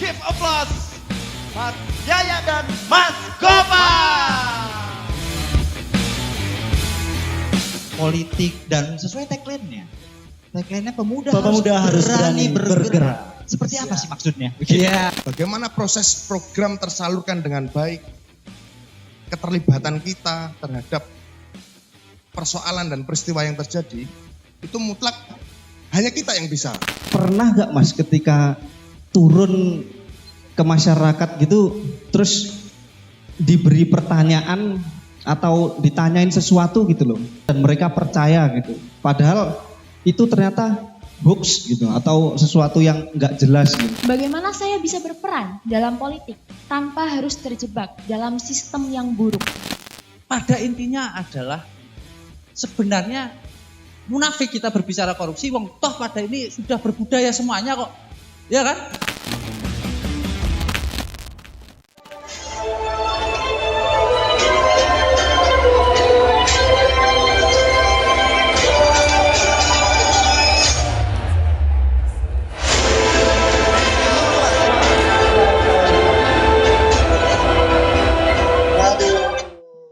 give applause Mas Yaya dan Mas Gopal. Politik dan sesuai tagline-nya. Tagline-nya pemuda harus berani bergerak. Seperti apa sih maksudnya? Iya. Bagaimana proses program tersalurkan dengan baik, keterlibatan kita terhadap persoalan dan peristiwa yang terjadi, itu mutlak hanya kita yang bisa. Pernah gak Mas ketika turun ke masyarakat gitu, terus diberi pertanyaan atau ditanyain sesuatu gitu loh, dan mereka percaya gitu, padahal itu ternyata hoax gitu atau sesuatu yang nggak jelas gitu. Bagaimana saya bisa berperan dalam politik tanpa harus terjebak dalam sistem yang buruk? Pada intinya adalah sebenarnya munafik kita berbicara korupsi, wong toh pada ini sudah berbudaya semuanya kok, ya kan?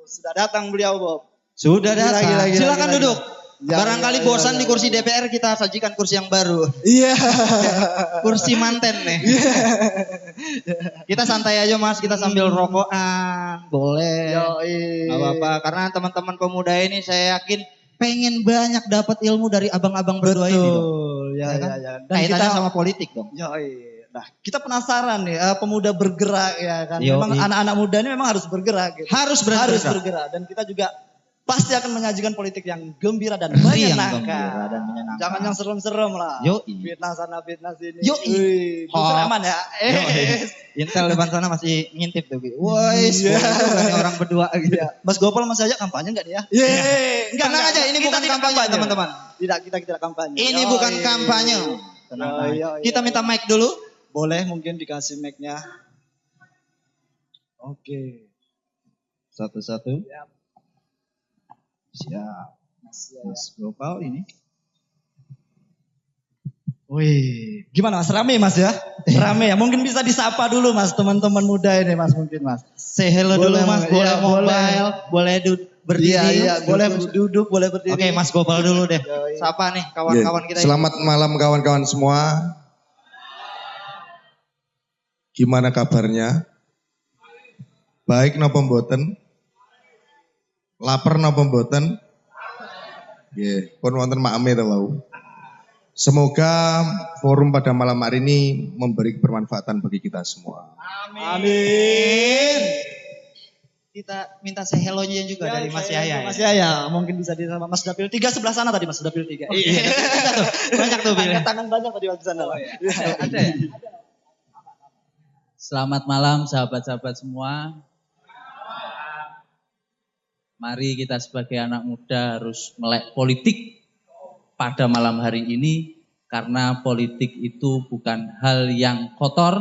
Sudah datang beliau, Bob. Sudah datang. Gila. Silakan duduk. Ya, Barangkali ya, bosan ya, di kursi DPR, kita sajikan kursi yang baru. Iya. Kursi manten nih. Kita santai aja Mas, kita sambil rokokan. Boleh. Yoi. Gak apa-apa, karena teman-teman pemuda ini saya yakin pengen banyak dapat ilmu dari abang-abang berdua ini dong. Betul. Ya. Dan Kaitannya kita sama politik dong. Yoi. Nah, kita penasaran nih, pemuda bergerak ya kan. Yoi. Memang anak-anak muda ini memang harus bergerak gitu. Harus bergerak. Dan kita juga pasti akan menyajikan politik yang gembira dan Riang, menyenangkan. gembira dan menyenangkan. Jangan yang serem-serem lah. Yoi. Fitnah sana, fitnah sini. Yoi. Wih, booster Hoax. aman ya. Intel depan sana masih ngintip tuh. Woi, Iya. orang berdua gitu. Iya. Mas Gopal masih aja kampanye enggak dia? Tenang aja, ini bukan tidak kampanye teman-teman. Tidak, kita tidak kampanye. Ini Yoi. bukan kampanye. Tenang Yoi, aja. yoi, Kita yoi. minta mic dulu. Boleh mungkin dikasih mic-nya. Oke. Satu-satu. Siap. Siap. Mas Gopal ini. Wih, gimana Mas? Rame Mas ya? Rame ya. Mungkin bisa disapa dulu Mas, teman-teman muda ini Mas mungkin Mas. Say hello Boleh, dulu Mas, Mas. boleh Iya, mobile, boleh berdiri. Iya, boleh duduk, boleh berdiri. Oke, Mas Gopal dulu deh. Yoi. Sapa nih kawan-kawan kita. Selamat malam kawan-kawan semua. Gimana kabarnya? Baik napa mboten? Lapar napa mboten? Nggih, pun wonten makame to wau. Semoga forum pada malam hari ini memberi kebermanfaatan bagi kita semua. Amin. Kita minta say hello-nya juga dari Mas Yaya. Mas Yaya, mungkin bisa di sama Mas Dapil 3 sebelah sana tadi Mas Dapil 3. Iya, banyak tuh Bil. Angkat tangan banyak tadi waktu sana. Ada ya? Selamat malam sahabat-sahabat semua. Mari kita sebagai anak muda harus melek politik pada malam hari ini, karena politik itu bukan hal yang kotor,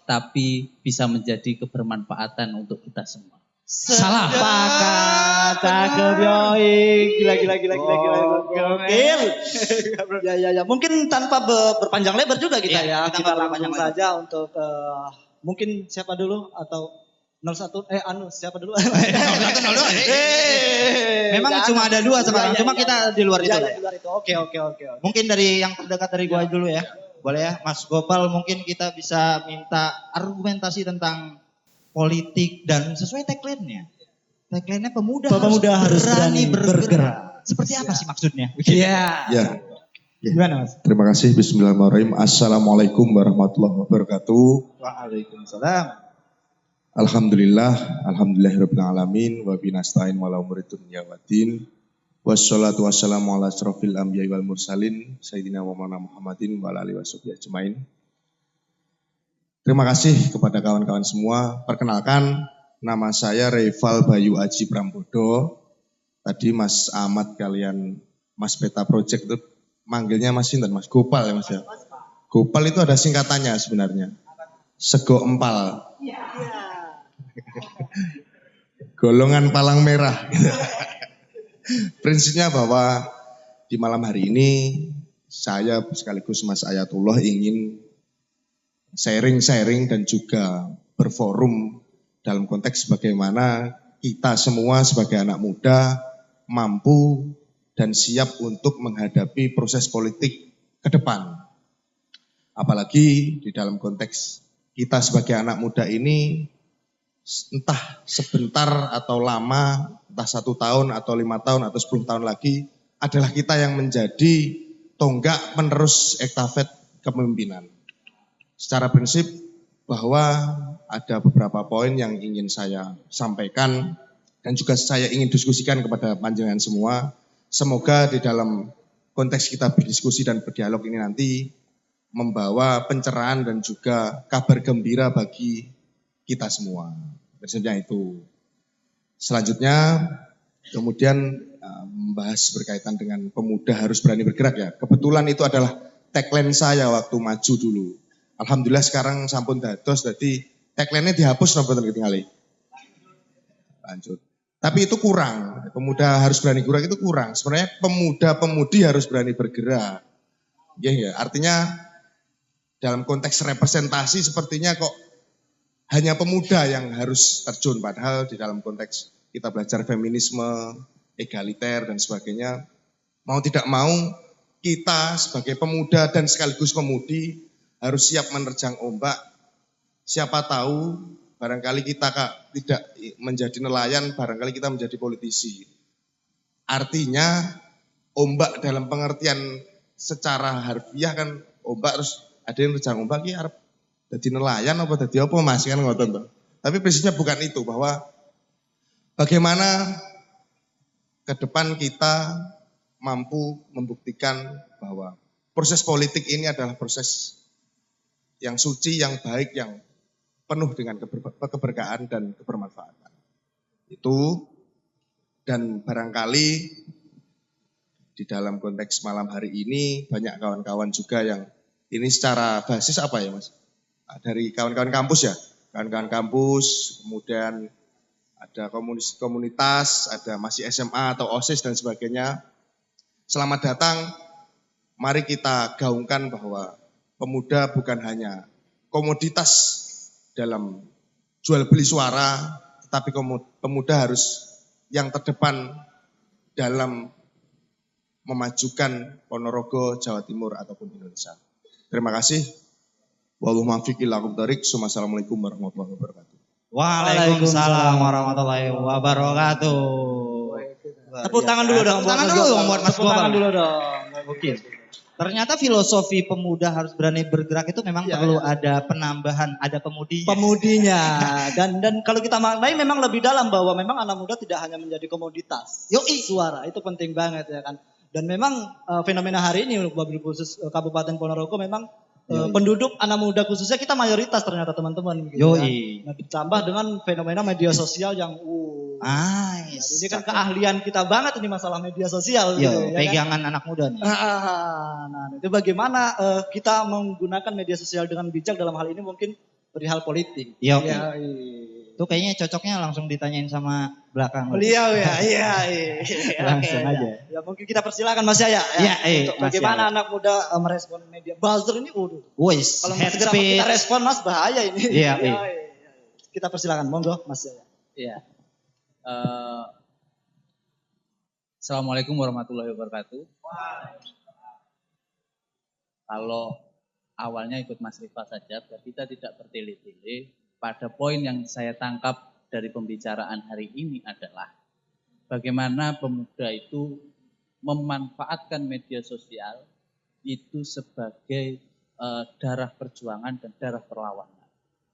tapi bisa menjadi kebermanfaatan untuk kita semua. Salah. Sepakat, cakep yoi. Gila. Gokil. Ya. Mungkin tanpa berpanjang lebar juga kita Iya, ya. kita Kita nggak langsung berpanjang saja untuk mungkin siapa dulu atau 01 siapa dulu? Memang cuma ada dua sekarang, cuma kita di luar itu lah. Di luar itu. Oke. Mungkin dari yang terdekat dari gua dulu ya. Boleh ya, Mas Gopal, mungkin kita bisa minta argumentasi tentang politik dan sesuai tagline-nya. Tagline-nya pemuda harus berani bergerak. Seperti apa sih maksudnya? Iya. Ya. Gimana Mas? Terima kasih. Bismillahirrahmanirrahim. Assalamualaikum warahmatullahi wabarakatuh. Waalaikumsalam. Alhamdulillahirabbil alamin wa binasta'in wala umuri dunya waddin. Wassalatu wassalamu ala asrofil anbiya'i wal mursalin sayyidina wa maulana Muhammadin wa ala alihi washabihi ajmain. Terima kasih kepada kawan-kawan semua. Perkenalkan, nama saya Reval Bayu Aji Prambodo. Tadi Mas Ahmad kalian Mas Beta Project itu manggilnya Mas Sinten, Mas Gopal ya Mas ya. Gopal itu ada singkatannya sebenarnya. Sego empal. Golongan palang merah. Prinsipnya bahwa di malam hari ini saya sekaligus Mas Ayatullah ingin sharing-sharing dan juga berforum dalam konteks bagaimana kita semua sebagai anak muda mampu dan siap untuk menghadapi proses politik ke depan. Apalagi di dalam konteks kita sebagai anak muda ini entah sebentar atau lama, entah 1 tahun atau 5 tahun atau 10 tahun lagi adalah kita yang menjadi tonggak penerus estafet kepemimpinan. Secara prinsip bahwa ada beberapa poin yang ingin saya sampaikan dan juga saya ingin diskusikan kepada panjenengan semua. Semoga di dalam konteks kita berdiskusi dan berdialog ini nanti membawa pencerahan dan juga kabar gembira bagi kita semua. Prinsipnya itu. Selanjutnya kemudian membahas berkaitan dengan pemuda harus berani bergerak ya. Kebetulan itu adalah tagline saya waktu maju dulu. Alhamdulillah sekarang sampun dados, jadi tagline-nya dihapus nopo ketinggali. Lanjut. Tapi itu kurang. Pemuda harus berani bergerak itu kurang. Sebenarnya pemuda-pemudi harus berani bergerak. Ya, artinya dalam konteks representasi sepertinya kok hanya pemuda yang harus terjun. Padahal di dalam konteks kita belajar feminisme, egaliter dan sebagainya. Mau tidak mau kita sebagai pemuda dan sekaligus pemudi harus siap menerjang ombak. Siapa tahu barangkali kita tidak menjadi nelayan, barangkali kita menjadi politisi. Artinya ombak dalam pengertian secara harfiah kan ombak harus ada yang nerjang ombak ya arep dadi nelayan apa dadi apa Mas kan ngoten to. Tapi prinsipnya bukan itu, bahwa bagaimana ke depan kita mampu membuktikan bahwa proses politik ini adalah proses yang suci, yang baik, yang penuh dengan keberkahan dan kebermanfaatan. Itu, dan barangkali di dalam konteks malam hari ini banyak kawan-kawan juga yang ini secara basis apa ya Mas? Dari kawan-kawan kampus ya, kawan-kawan kampus, kemudian ada komunitas, ada masih SMA atau OSIS dan sebagainya. Selamat datang, mari kita gaungkan bahwa pemuda bukan hanya komoditas dalam jual beli suara, tetapi pemuda harus yang terdepan dalam memajukan Ponorogo, Jawa Timur ataupun Indonesia. Terima kasih. Wallahu muwaffiq ila aqwamit thoriq. Assalamualaikum warahmatullahi wabarakatuh. Waalaikumsalam warahmatullahi wabarakatuh. Tepuk tangan dulu dong. Tepuk tangan dulu dong buat Mas Tepuk tangan Gopal. dulu dong. Oke. Ternyata filosofi pemuda harus berani bergerak itu memang perlu ada penambahan, ada pemudinya. Pemudinya. Dan kalau kita maknai memang lebih dalam bahwa memang anak muda tidak hanya menjadi komoditas. Yoi. Suara itu penting banget ya kan. Dan memang fenomena hari ini wabil khusus Kabupaten Ponorogo memang penduduk anak muda khususnya kita mayoritas ternyata teman-teman gitu ya. Nah, ditambah dengan fenomena media sosial yang Nice. ini kan keahlian kita banget ini masalah media sosial Yo, gitu, ya pegangan anak muda nih. nah, itu bagaimana kita menggunakan media sosial dengan bijak dalam hal ini mungkin perihal politik. Yo. Ya, Itu kayaknya cocoknya langsung ditanyain sama belakang. beliau ya, iya. Langsung Oke, aja. Ya mungkin kita persilakan Mas Yaya Iya, untuk Mas bagaimana Yaya. anak muda merespon media buzzer ini. Wis, Kalau head nggak segera kita speech. respon Mas bahaya ini. Iya, Ya, iya. iya. Kita persilakan, monggo Mas Yaya. Iya. Assalamualaikum warahmatullahi wabarakatuh. Kalau awalnya ikut Mas Rifa saja, biar kita tidak bertele-tele. Pada poin yang saya tangkap dari pembicaraan hari ini adalah bagaimana pemuda itu memanfaatkan media sosial itu sebagai darah perjuangan dan darah perlawanan.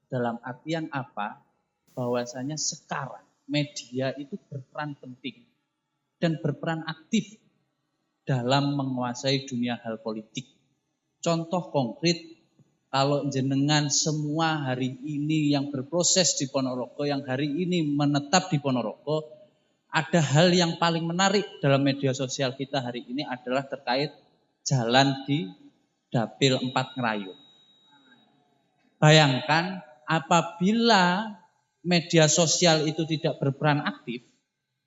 Dalam artian apa? Bahwasanya sekarang media itu berperan penting dan berperan aktif dalam menguasai dunia hal politik. Contoh konkret, kalau jenengan semua hari ini yang berproses di Ponorogo, yang hari ini menetap di Ponorogo, ada hal yang paling menarik dalam media sosial kita hari ini adalah terkait jalan di Dapil 4 Ngerayun. Bayangkan apabila media sosial itu tidak berperan aktif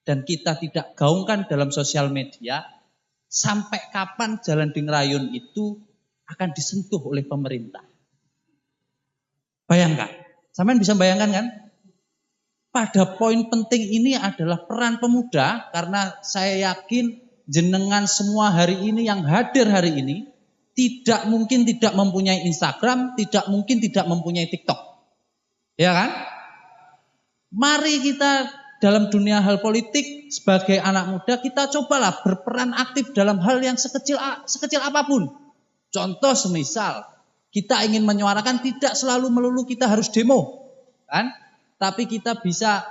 dan kita tidak gaungkan dalam sosial media, sampai kapan jalan di Ngerayun itu akan disentuh oleh pemerintah. Bayangkan, sampean bisa bayangkan kan? Pada poin penting ini adalah peran pemuda, karena saya yakin jenengan semua hari ini yang hadir hari ini tidak mungkin tidak mempunyai Instagram, tidak mungkin tidak mempunyai TikTok. Ya kan? Mari kita dalam dunia hal politik sebagai anak muda kita cobalah berperan aktif dalam hal yang sekecil apapun. Contoh semisal kita ingin menyuarakan tidak selalu melulu kita harus demo, kan? Tapi kita bisa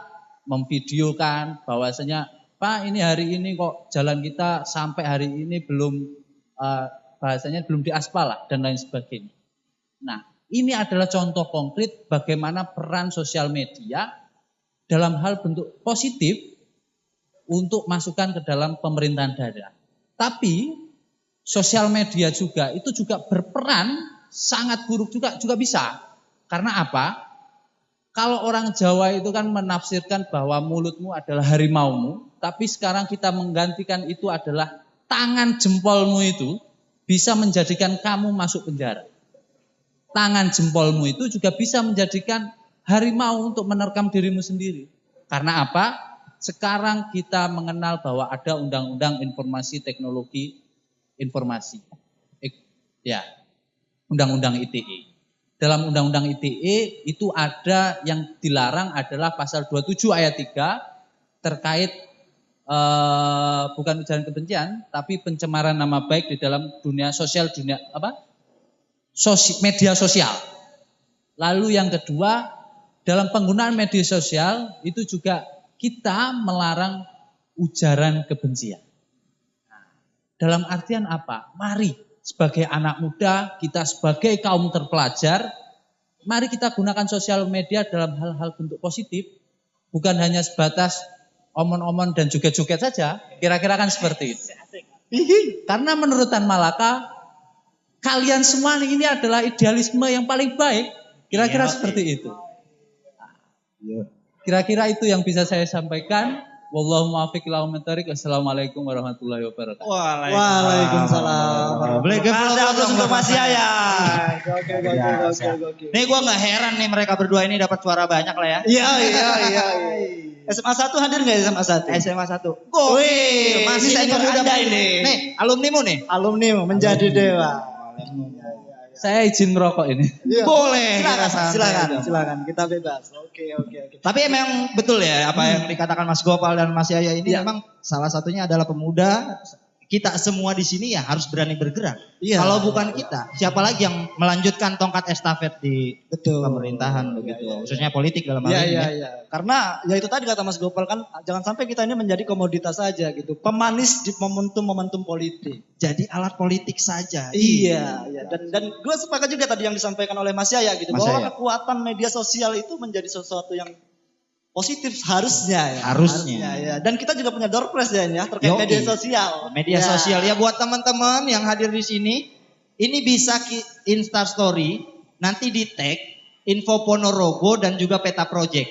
memvideokan bahwasanya Pak ini hari ini kok jalan kita sampai hari ini belum bahasanya belum diaspal lah dan lain sebagainya. Nah, ini adalah contoh konkret bagaimana peran sosial media dalam hal bentuk positif untuk masukkan ke dalam pemerintahan daerah. Tapi sosial media juga itu juga berperan sangat buruk juga bisa. Karena apa? Kalau orang Jawa itu kan menafsirkan bahwa mulutmu adalah harimaumu, tapi sekarang kita menggantikan itu adalah tangan jempolmu itu bisa menjadikan kamu masuk penjara. Tangan jempolmu itu juga bisa menjadikan harimau untuk menerkam dirimu sendiri. Karena apa? Sekarang kita mengenal bahwa ada undang-undang informasi teknologi informasi. Ya, undang-undang ITE. Dalam undang-undang ITE itu ada yang dilarang adalah pasal 27 ayat 3 terkait bukan ujaran kebencian tapi pencemaran nama baik di dalam dunia sosial, media sosial. Lalu yang kedua, dalam penggunaan media sosial itu juga kita melarang ujaran kebencian. Dalam artian apa? Mari sebagai anak muda, kita sebagai kaum terpelajar, mari kita gunakan sosial media dalam hal-hal bentuk positif, bukan hanya sebatas omon-omon dan joget-joget saja. Kira-kira kan seperti itu. Karena menurut Tan Malaka, kalian semua ini adalah idealisme yang paling baik. Kira-kira seperti itu. Kira-kira itu yang bisa saya sampaikan. Wallahu muwaffiq ila aqwamit thoriq. Wassalamualaikum warahmatullahi wabarakatuh. Waalaikumsalam. Boleh Aplaus untuk Mas Yaya. Oke. Nih gue nggak heran nih mereka berdua ini dapat suara banyak lah ya. Iya. SMA 1 hadir nggak SMA 1? SMA 1. Wih, Masih senior muda Anda ini. Nih, alumnimu nih. Alumni menjadi dewa. Saya izin merokok ini. Boleh. Silakan. Kita bebas. Oke. Tapi memang betul ya apa yang dikatakan Mas Gopal dan Mas Yaya ini memang salah satunya adalah pemuda. Kita semua di sini ya harus berani bergerak. Iya. Kalau bukan kita, siapa lagi yang melanjutkan tongkat estafet di pemerintahan begitu, khususnya politik dalam hal ini. Iya. Karena ya itu tadi kata Mas Gopal kan jangan sampai kita ini menjadi komoditas saja gitu. Pemanis di momentum politik. Jadi alat politik saja. Iya. Dan gue sepakat juga tadi yang disampaikan oleh Mas Yaya gitu. Mas bahwa Yaya. kekuatan media sosial itu menjadi sesuatu yang positif harusnya ya. Harusnya. Ya. Dan kita juga punya door prize ya terkait Yoi. media sosial. Media sosial ya buat teman-teman yang hadir di sini, ini bisa Insta Story, nanti di tag Info Ponorogo dan juga Peta Project.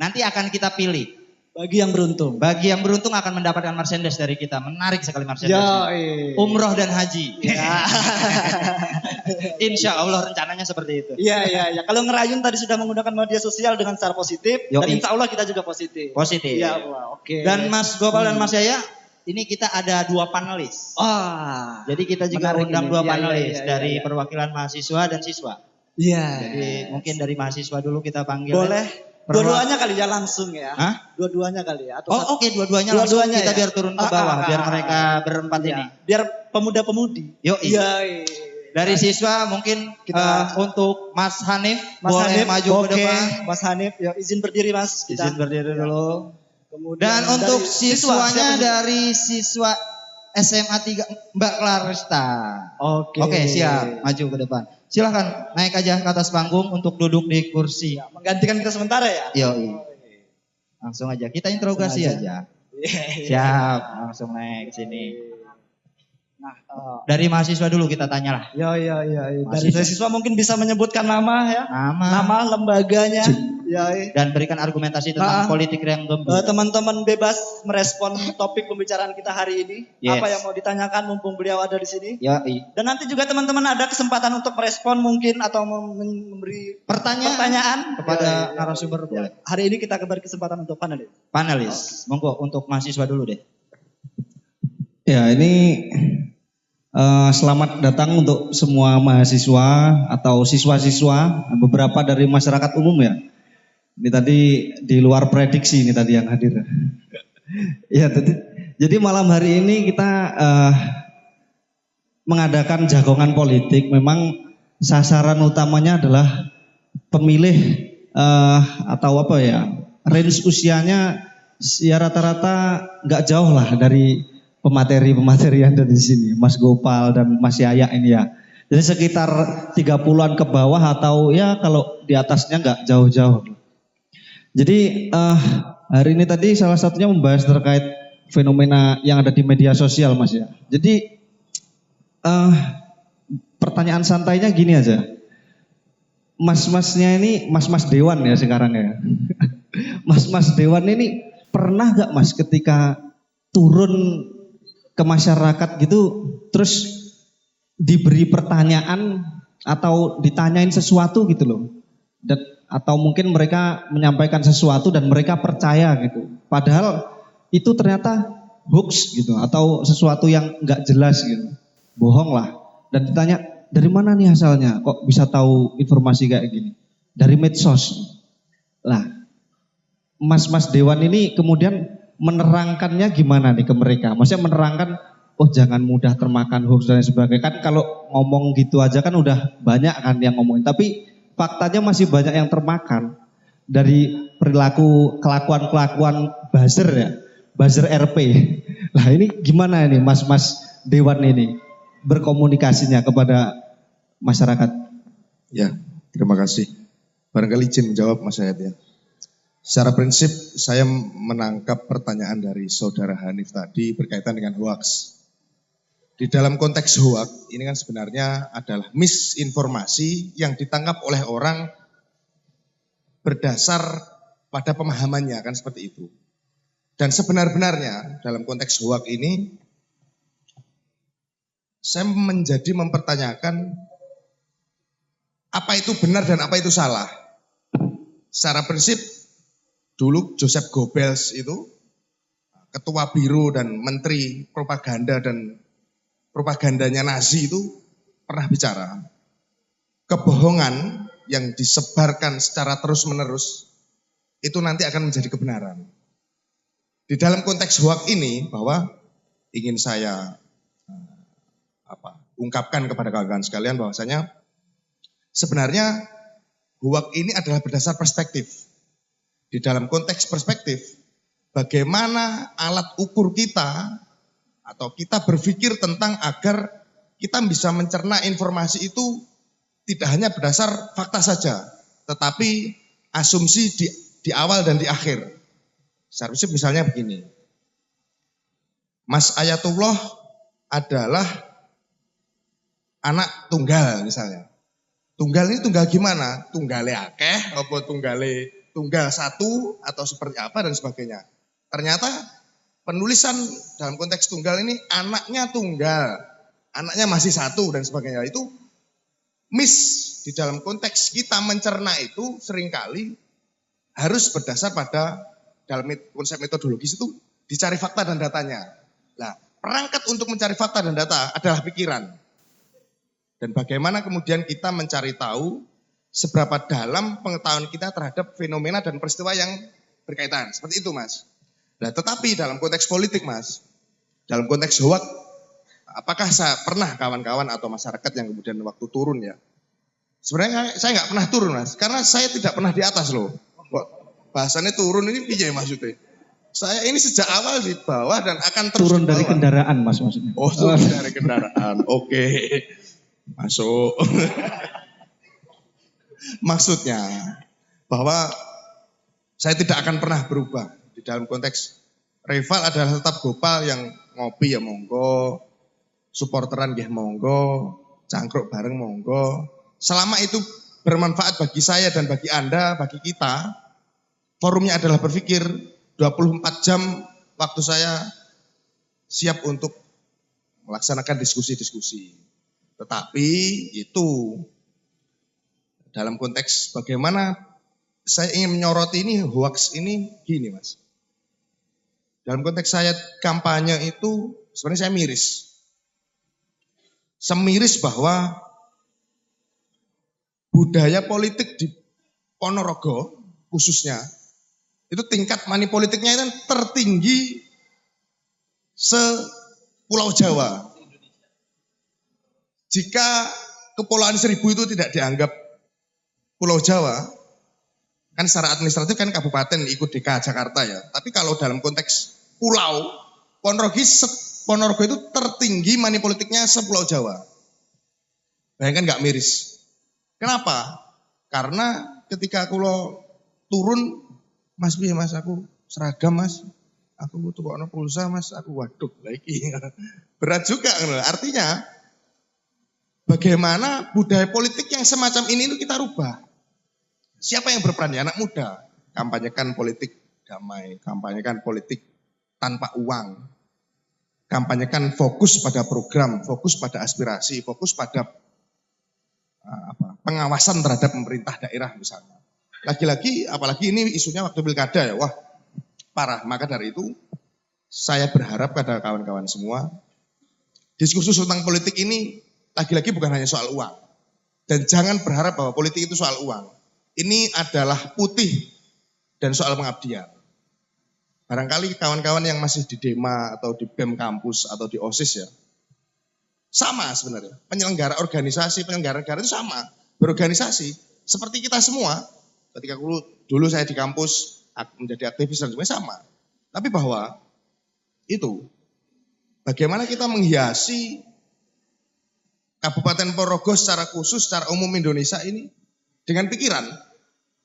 Nanti akan kita pilih. Bagi yang beruntung. Bagi yang beruntung akan mendapatkan merchandise dari kita. Menarik sekali merchandise. Umroh dan haji. Ya. Insya Allah rencananya seperti itu. Iya. Kalau ngerayun tadi sudah menggunakan media sosial dengan cara positif, dan insya Allah kita juga positif. Positif. Iya, oke. Dan Mas Gopal dan Mas Yaya, ini kita ada 2 panelis. Jadi kita juga undang 2 panelis dari perwakilan mahasiswa dan siswa. Iya. Jadi mungkin dari mahasiswa dulu kita panggil. Boleh. Dua-duanya kali ya langsung ya. Hah? Dua-duanya kali ya. Oke, dua-duanya langsung kita ya? biar turun ke bawah, biar mereka berempat ini. Biar pemuda-pemudi. Iya. Dari siswa mungkin kita untuk Mas Hanif boleh maju ke depan. Mas Hanif, ya izin berdiri Mas. Izin berdiri dulu. Kemudian Dan untuk siapa siswanya nih? dari siswa SMA 3 Mbak Clarista. Oke, siap. Maju ke depan. Silahkan naik aja ke atas panggung untuk duduk di kursi. Menggantikan kita sementara ya? Yoi. Langsung aja. Kita interogasi aja. Siap. Langsung naik ke sini. Nah, Dari mahasiswa dulu kita tanya lah. Iya. Dari siswa mungkin bisa menyebutkan nama ya. Nama lembaganya. Ya, dan berikan argumentasi tentang politik yang gembira. teman-teman bebas merespon topik pembicaraan kita hari ini. Yes. Apa yang mau ditanyakan mumpung beliau ada di sini. Ya, Dan nanti juga teman-teman ada kesempatan untuk merespon mungkin atau memberi pertanyaan kepada narasumber boleh. Hari ini kita beri kesempatan untuk panelis. Panelis, monggo untuk mahasiswa dulu deh. Ya, ini selamat datang untuk semua mahasiswa atau siswa-siswa, beberapa dari masyarakat umum ya. Ini tadi di luar prediksi ini tadi yang hadir. Ya, jadi malam hari ini kita mengadakan jagongan politik. Memang sasaran utamanya adalah pemilih atau apa ya, range usianya ya rata-rata nggak jauh lah dari pemateri yang ada di sini, Mas Gopal dan Mas Yaya ini ya. Jadi sekitar 30-an ke bawah atau ya kalau di atasnya nggak jauh-jauh. Jadi hari ini tadi salah satunya membahas terkait fenomena yang ada di media sosial, Mas ya. Jadi pertanyaan santainya gini aja. Mas-masnya ini mas-mas dewan ya sekarang ya. Mas-mas dewan ini pernah gak Mas ketika turun ke masyarakat gitu terus diberi pertanyaan atau ditanyain sesuatu gitu loh, dan atau mungkin mereka menyampaikan sesuatu dan mereka percaya gitu, padahal itu ternyata hoax gitu atau sesuatu yang nggak jelas gitu, bohong lah, dan ditanya dari mana nih asalnya kok bisa tahu informasi kayak gini, dari medsos lah. Mas-mas dewan ini kemudian menerangkannya gimana nih ke mereka? Maksudnya menerangkan, oh jangan mudah termakan hoax dan sebagainya. Kan kalau ngomong gitu aja kan udah banyak kan yang ngomongin. Tapi faktanya masih banyak yang termakan. Dari perilaku, kelakuan buzzer ya. Buzzer RP. Nah ini gimana ini mas-mas dewan ini berkomunikasinya kepada masyarakat? Ya, terima kasih. Barangkali izin menjawab Mas Hayat ya. Secara prinsip saya menangkap pertanyaan dari saudara Hanif tadi berkaitan dengan hoax. Di dalam konteks hoax ini kan sebenarnya adalah misinformasi yang ditangkap oleh orang berdasar pada pemahamannya, kan seperti itu. Dan sebenar-benarnya dalam konteks hoax ini saya menjadi mempertanyakan apa itu benar dan apa itu salah. Secara prinsip dulu Joseph Goebbels itu ketua biro dan menteri propaganda dan propagandanya Nazi itu pernah bicara, kebohongan yang disebarkan secara terus-menerus itu nanti akan menjadi kebenaran. Di dalam konteks hoax ini bahwa ingin saya ungkapkan kepada kawan-kawan sekalian bahwasanya sebenarnya hoax ini adalah berdasar perspektif. Di dalam konteks perspektif, bagaimana alat ukur kita atau kita berpikir tentang agar kita bisa mencerna informasi itu tidak hanya berdasar fakta saja, tetapi asumsi di awal dan di akhir. Secara prinsip misalnya begini, Mas Ayatullah adalah anak tunggal misalnya. Tunggal ini tunggal gimana? Tunggale akeh, apa tunggal satu atau seperti apa dan sebagainya. Ternyata penulisan dalam konteks tunggal ini anaknya tunggal, anaknya masih satu dan sebagainya. Itu miss di dalam konteks kita mencerna itu seringkali harus berdasar pada dalam konsep metodologis itu dicari fakta dan datanya. Nah, perangkat untuk mencari fakta dan data adalah pikiran. Dan bagaimana kemudian kita mencari tahu seberapa dalam pengetahuan kita terhadap fenomena dan peristiwa yang berkaitan. Seperti itu Mas. Nah tetapi dalam konteks politik Mas, dalam konteks hoax, apakah saya pernah kawan-kawan atau masyarakat yang kemudian waktu turun ya. Sebenarnya saya nggak pernah turun Mas, karena saya tidak pernah di atas loh. Bahasannya turun ini piye maksudnya? Saya ini sejak awal di bawah dan akan terus turun di bawah. dari kendaraan Mas maksudnya. Oh turun dari kendaraan, oke. Masuk. Maksudnya bahwa saya tidak akan pernah berubah di dalam konteks rival adalah tetap Gopal yang ngopi ya monggo, supporteran nggih monggo, cangkruk bareng monggo. Selama itu bermanfaat bagi saya dan bagi Anda, bagi kita, forumnya adalah berpikir 24 jam waktu saya siap untuk melaksanakan diskusi-diskusi. Tetapi itu dalam konteks bagaimana saya ingin menyoroti ini hoax ini gini Mas. Dalam konteks saya kampanye itu sebenarnya saya miris. Semiris bahwa budaya politik di Ponorogo khususnya itu tingkat money politiknya itu tertinggi se-Pulau Jawa. Jika Kepulauan Seribu itu tidak dianggap Pulau Jawa, kan secara administratif kan kabupaten ikut DKI Jakarta ya. Tapi kalau dalam konteks pulau, Ponorogo itu tertinggi money politiknya se-Pulau Jawa. Bayangkan nggak miris. Kenapa? Karena ketika aku turun, Mas piye Mas aku seragam Mas, aku tukokno pulsa Mas, aku waduh lagi berat juga. Artinya bagaimana budaya politik yang semacam ini itu kita rubah. Siapa yang berperan ya? Anak muda. Kampanyekan politik damai, kampanyekan politik tanpa uang. Kampanyekan fokus pada program, fokus pada aspirasi, fokus pada pengawasan terhadap pemerintah daerah misalnya. Lagi-lagi, apalagi ini isunya waktu pilkada ya, wah parah. Maka dari itu saya berharap pada kawan-kawan semua, diskusi tentang politik ini lagi-lagi bukan hanya soal uang. Dan jangan berharap bahwa politik itu soal uang. Ini adalah putih dan soal pengabdian. Barangkali kawan-kawan yang masih di Dema atau di BEM kampus atau di OSIS ya, sama sebenarnya. Penyelenggara organisasi, penyelenggara negara itu sama. Berorganisasi. Seperti kita semua, ketika dulu saya di kampus menjadi aktivis dan semuanya sama. Tapi bahwa itu, bagaimana kita menghiasi Kabupaten Ponorogo secara khusus, secara umum Indonesia ini dengan pikiran,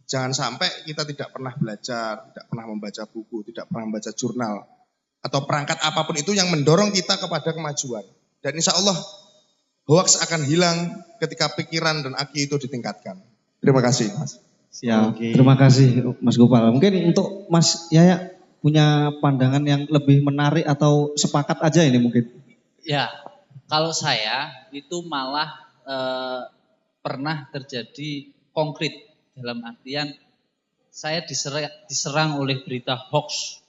jangan sampai kita tidak pernah belajar, tidak pernah membaca buku, tidak pernah membaca jurnal, atau perangkat apapun itu yang mendorong kita kepada kemajuan. Dan insya Allah hoax akan hilang ketika pikiran dan aki itu ditingkatkan. Terima kasih Mas. Siap, terima kasih Mas Gopal. Mungkin untuk Mas Yaya punya pandangan yang lebih menarik atau sepakat aja ini mungkin. Ya, kalau saya itu malah pernah terjadi konkret dalam artian saya diserang oleh berita hoax.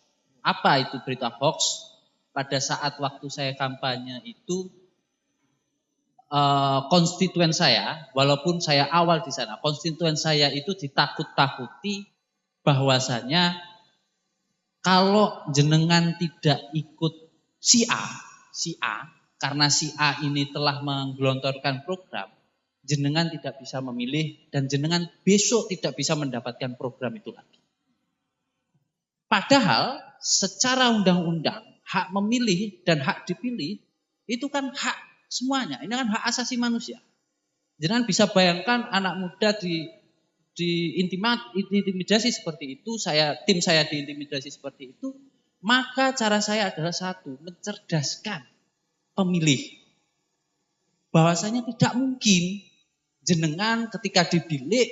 Apa itu berita hoax? Pada saat waktu saya kampanye itu konstituen saya, walaupun saya awal di sana, konstituen saya itu ditakut-takuti bahwasanya kalau jenengan tidak ikut si A, karena si A ini telah menggelontorkan program, jenengan tidak bisa memilih dan jenengan besok tidak bisa mendapatkan program itu lagi. Padahal secara undang-undang hak memilih dan hak dipilih itu kan hak semuanya. Ini kan hak asasi manusia. Jangan bisa bayangkan anak muda diintimidasi seperti itu, tim saya diintimidasi seperti itu, maka cara saya adalah satu, mencerdaskan pemilih. Bahwasanya tidak mungkin jenengan ketika dibilik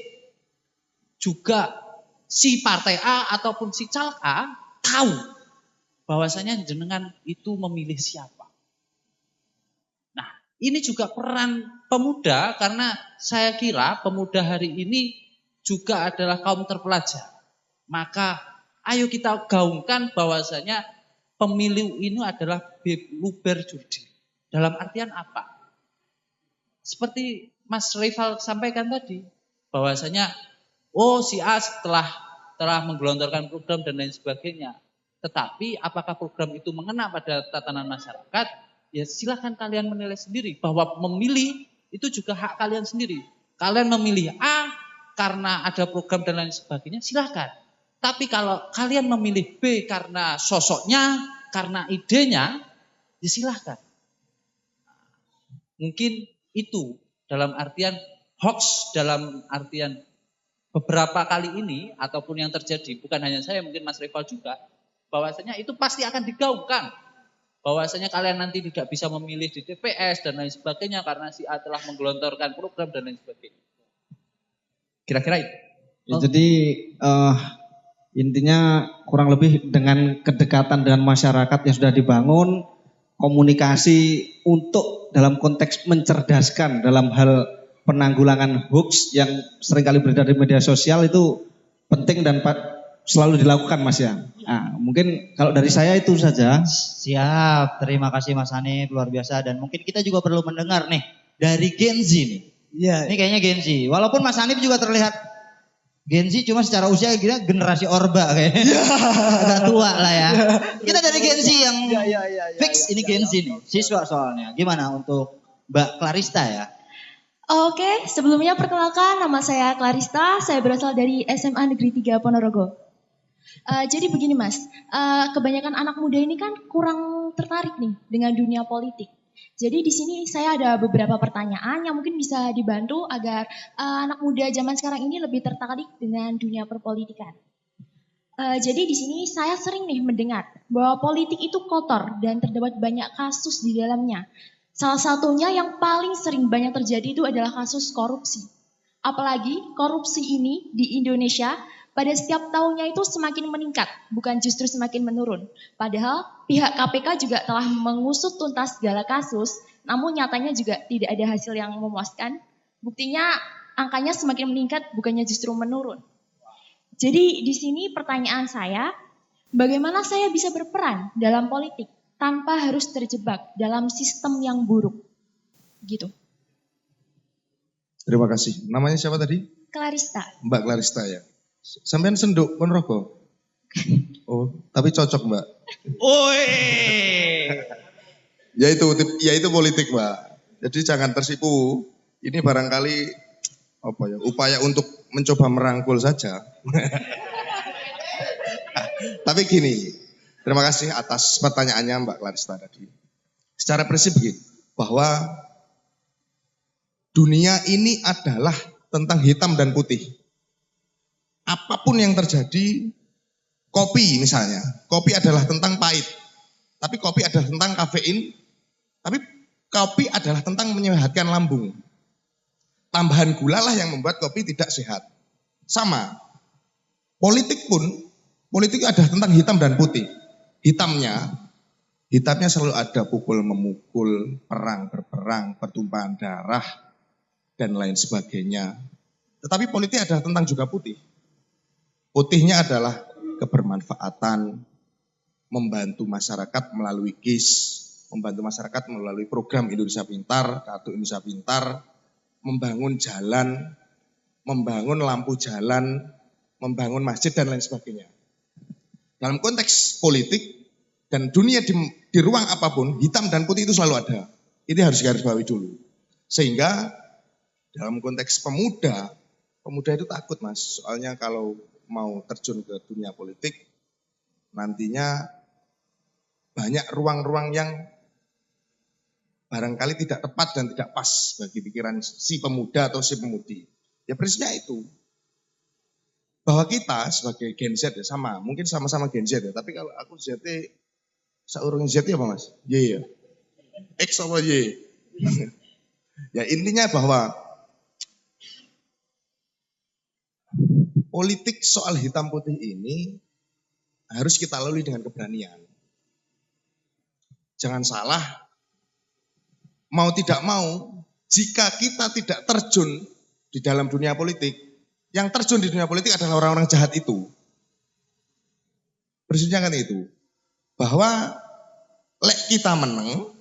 juga si partai A ataupun si caleg A tahu bahwasanya jenengan itu memilih siapa. Nah, ini juga peran pemuda karena saya kira pemuda hari ini juga adalah kaum terpelajar. Maka ayo kita gaungkan bahwasanya pemilu ini adalah luber judi. Dalam artian apa? Seperti Mas Rival sampaikan tadi, bahwasanya si A telah menggelontorkan program dan lain sebagainya. Tetapi apakah program itu mengena pada tatanan masyarakat? Ya silakan kalian menilai sendiri bahwa memilih itu juga hak kalian sendiri. Kalian memilih A karena ada program dan lain sebagainya, silakan. Tapi kalau kalian memilih B karena sosoknya, karena idenya, ya silakan. Mungkin itu dalam artian hoax, dalam artian beberapa kali ini ataupun yang terjadi, bukan hanya saya, mungkin Mas Rival juga, bahwasanya itu pasti akan digaungkan. Bahwasanya kalian nanti tidak bisa memilih di TPS dan lain sebagainya karena si A telah menggelontorkan program dan lain sebagainya. Kira-kira itu. Ya, jadi Intinya kurang lebih dengan kedekatan dengan masyarakat yang sudah dibangun, komunikasi untuk dalam konteks mencerdaskan dalam hal penanggulangan hoax yang seringkali beredar di media sosial itu penting dan selalu dilakukan Mas ya. Nah, mungkin kalau dari saya itu saja. Siap, terima kasih Mas Hanif, luar biasa. Dan mungkin kita juga perlu mendengar nih dari Gen Z nih. Iya. Ini kayaknya Gen Z. Walaupun Mas Hanif juga terlihat Gen Z, cuma secara usia kira generasi Orba kayaknya. Agak tua lah ya. Kita dari Gen Z yang fix ini Gen Z nih. Siswa soalnya. Gimana untuk Mbak Clarista ya? Oke, sebelumnya perkenalkan nama saya Clarista, saya berasal dari SMA Negeri 3 Ponorogo. Jadi begini Mas, kebanyakan anak muda ini kan kurang tertarik nih dengan dunia politik. Jadi di sini saya ada beberapa pertanyaan yang mungkin bisa dibantu agar anak muda zaman sekarang ini lebih tertarik dengan dunia perpolitikan. Jadi di sini saya sering nih mendengar bahwa politik itu kotor dan terdapat banyak kasus di dalamnya. Salah satunya yang paling sering banyak terjadi itu adalah kasus korupsi. Apalagi korupsi ini di Indonesia pada setiap tahunnya itu semakin meningkat, bukan justru semakin menurun. Padahal pihak KPK juga telah mengusut tuntas segala kasus, namun nyatanya juga tidak ada hasil yang memuaskan. Buktinya angkanya semakin meningkat, bukannya justru menurun. Jadi di sini pertanyaan saya, bagaimana saya bisa berperan dalam politik tanpa harus terjebak dalam sistem yang buruk? Gitu. Terima kasih. Namanya siapa tadi? Clarista. Mbak Clarista ya. Sampean Senduk Ponorogo. Oh, tapi cocok Mbak. Oi. Ya itu politik Mbak. Jadi jangan tersipu. Ini barangkali apa ya, upaya untuk mencoba merangkul saja. Tapi gini, terima kasih atas pertanyaannya Mbak Clarista tadi. Secara prinsip begini, bahwa dunia ini adalah tentang hitam dan putih. Apapun yang terjadi, kopi misalnya, kopi adalah tentang pahit, tapi kopi adalah tentang kafein, tapi kopi adalah tentang menyehatkan lambung. Tambahan gula lah yang membuat kopi tidak sehat. Sama, politik adalah tentang hitam dan putih. Hitamnya selalu ada pukul memukul, perang berperang, pertumpahan darah, dan lain sebagainya. Tetapi politik adalah tentang juga putih. Putihnya adalah kebermanfaatan, membantu masyarakat melalui GIS, membantu masyarakat melalui program Indonesia Pintar, Kartu Indonesia Pintar, membangun jalan, membangun lampu jalan, membangun masjid dan lain sebagainya. Dalam konteks politik dan dunia di ruang apapun, hitam dan putih itu selalu ada. Ini harus digarisbawahi dulu. Sehingga dalam konteks pemuda itu takut Mas. Soalnya kalau mau terjun ke dunia politik, nantinya banyak ruang-ruang yang barangkali tidak tepat dan tidak pas bagi pikiran si pemuda atau si pemudi. Ya prinsipnya itu. Bahwa kita sebagai Gen Z ya sama, mungkin sama-sama Gen Z ya, tapi kalau aku Z, seorang Z apa Mas? Y ya? X apa Y? Ya intinya bahwa politik soal hitam putih ini harus kita lalui dengan keberanian. Jangan salah, mau tidak mau, jika kita tidak terjun di dalam dunia politik, yang terjun di dunia politik adalah orang-orang jahat itu. Prinsipnya kan itu. Bahwa lek kita menang,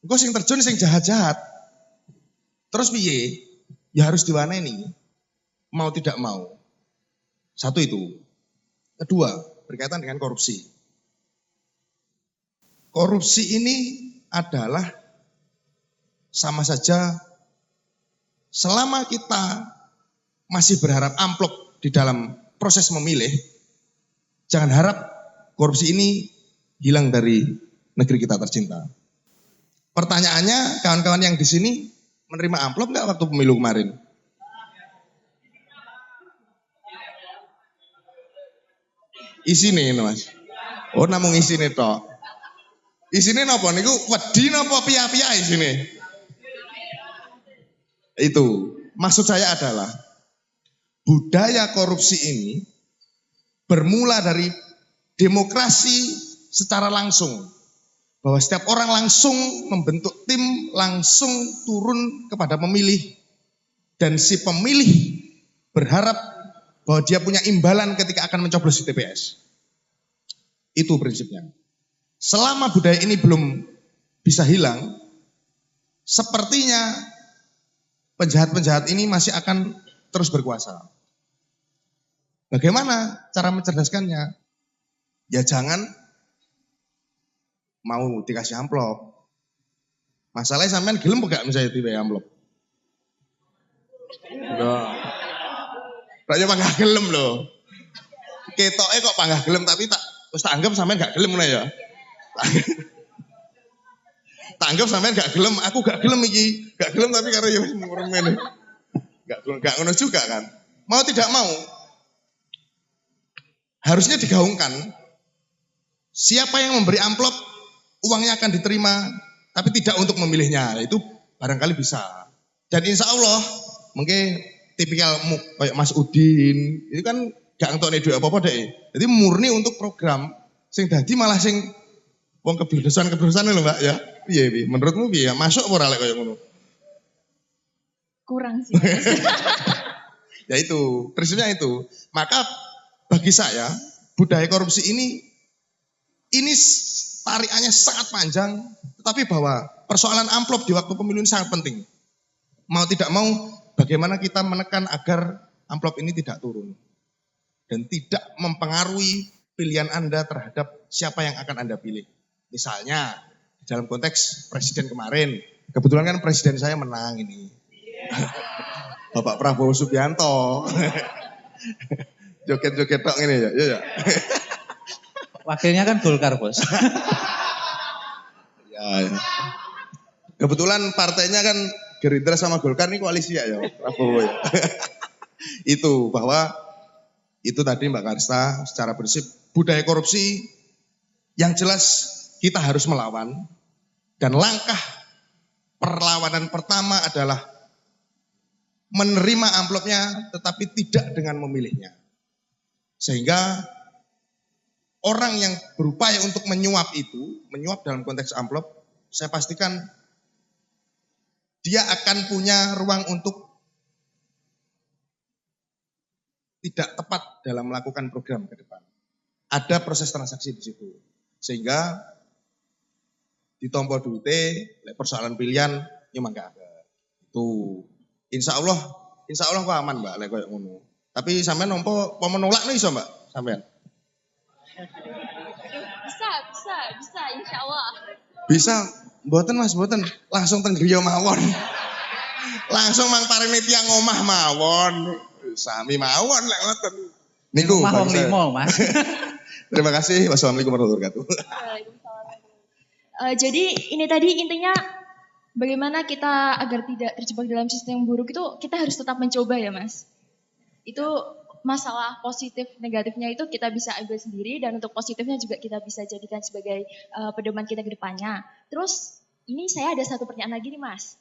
engko sing terjun sing jahat-jahat. Terus piye? Ya harus diwaneni. Mau tidak mau. Satu itu. Kedua, berkaitan dengan korupsi. Korupsi ini adalah sama saja selama kita masih berharap amplop di dalam proses memilih, jangan harap korupsi ini hilang dari negeri kita tercinta. Pertanyaannya, kawan-kawan yang di sini menerima amplop nggak waktu pemilu kemarin? Isine Mas. Oh namung isine tok. Isine napa niku wedi napa piye-piye isine? Itu. Maksud saya adalah budaya korupsi ini bermula dari demokrasi secara langsung. Bahwa setiap orang langsung membentuk tim, langsung turun kepada pemilih. Dan si pemilih berharap bahwa dia punya imbalan ketika akan mencoblos di TPS. Itu prinsipnya. Selama budaya ini belum bisa hilang, sepertinya penjahat-penjahat ini masih akan terus berkuasa. Bagaimana cara mencerdaskannya? Ya jangan mau dikasih amplop. Masalahnya sampean gelem gak misalnya tiba amplop? Loh. Raya panggah gelem loh. Ketoknya kok panggah gelem tapi tak anggap sampean gak gelem ngono ya. Tak anggap sampean gak gelem, aku gak gelem iki. Gak gelem tapi karena ya wis ngene. Gak ngono juga kan. Mau tidak mau harusnya digaungkan. Siapa yang memberi amplop, uangnya akan diterima, tapi tidak untuk memilihnya. Itu barangkali bisa. Dan insya Allah, mungkin tipikal kayak Mas Udin, itu kan gak ngetokne duit apa-apa deh. Jadi murni untuk program, sing dadi malah sing wong kebledosan lho Mbak ya. Piye menurutmu piye? Masuk ora lek koyo ngono? Kurang sih. Ya itu, prinsipnya itu. Maka bagi saya budaya korupsi ini tarikannya sangat panjang, tetapi bahwa persoalan amplop di waktu pemilu ini sangat penting. Mau tidak mau, bagaimana kita menekan agar amplop ini tidak turun dan tidak mempengaruhi pilihan Anda terhadap siapa yang akan Anda pilih. Misalnya dalam konteks presiden kemarin, kebetulan kan presiden saya menang ini, Bapak Prabowo Subianto. Joget-joget tok ini ya, ya. Wakilnya kan Golkar, Bos. Ya. Kebetulan partainya kan Gerindra sama Golkar ini koalisi ya Prabowo ya. Itu bahwa itu tadi Mbak Karsta secara prinsip budaya korupsi yang jelas kita harus melawan, dan langkah perlawanan pertama adalah menerima amplopnya tetapi tidak dengan memilihnya. Sehingga orang yang berupaya untuk menyuap dalam konteks amplop, saya pastikan dia akan punya ruang untuk tidak tepat dalam melakukan program ke depan. Ada proses transaksi di situ. Sehingga ditompo duite, persoalan pilihan, memang gak ada. Itu insya Allah kok aman Mbak, lek koyo ngono. Tapi sampean nompo menolak nih iso Mbak, sampean? Bisa, insya Allah. Bisa, mboten Mas, mboten. Langsung teng griya mawon. Langsung mang panitia ngomah mawon. Sami mawon lek ngoten. Niku Rumah wong limo, Mas. Terima kasih. Wassalamualaikum warahmatullahi wabarakatuh. Jadi ini tadi intinya bagaimana kita agar tidak terjebak dalam sistem yang buruk itu kita harus tetap mencoba ya Mas. Itu masalah positif negatifnya itu kita bisa ambil sendiri, dan untuk positifnya juga kita bisa jadikan sebagai pedoman kita ke depannya. Terus ini saya ada satu pertanyaan lagi nih Mas.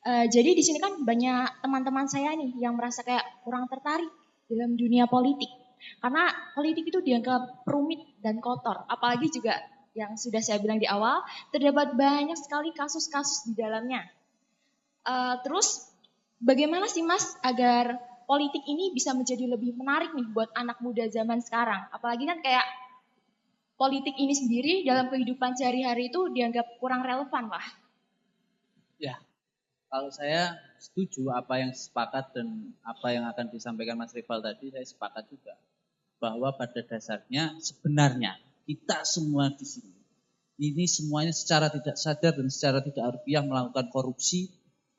Jadi di sini kan banyak teman-teman saya nih yang merasa kayak kurang tertarik dalam dunia politik. Karena politik itu dianggap rumit dan kotor. Apalagi juga yang sudah saya bilang di awal, terdapat banyak sekali kasus-kasus di dalamnya. Terus bagaimana sih Mas agar politik ini bisa menjadi lebih menarik nih buat anak muda zaman sekarang? Apalagi kan kayak politik ini sendiri dalam kehidupan sehari-hari itu dianggap kurang relevan lah. Ya, kalau saya setuju apa yang sepakat dan apa yang akan disampaikan Mas Rival tadi, saya sepakat juga. Bahwa pada dasarnya sebenarnya kita semua di sini, ini semuanya secara tidak sadar dan secara tidak harfiah melakukan korupsi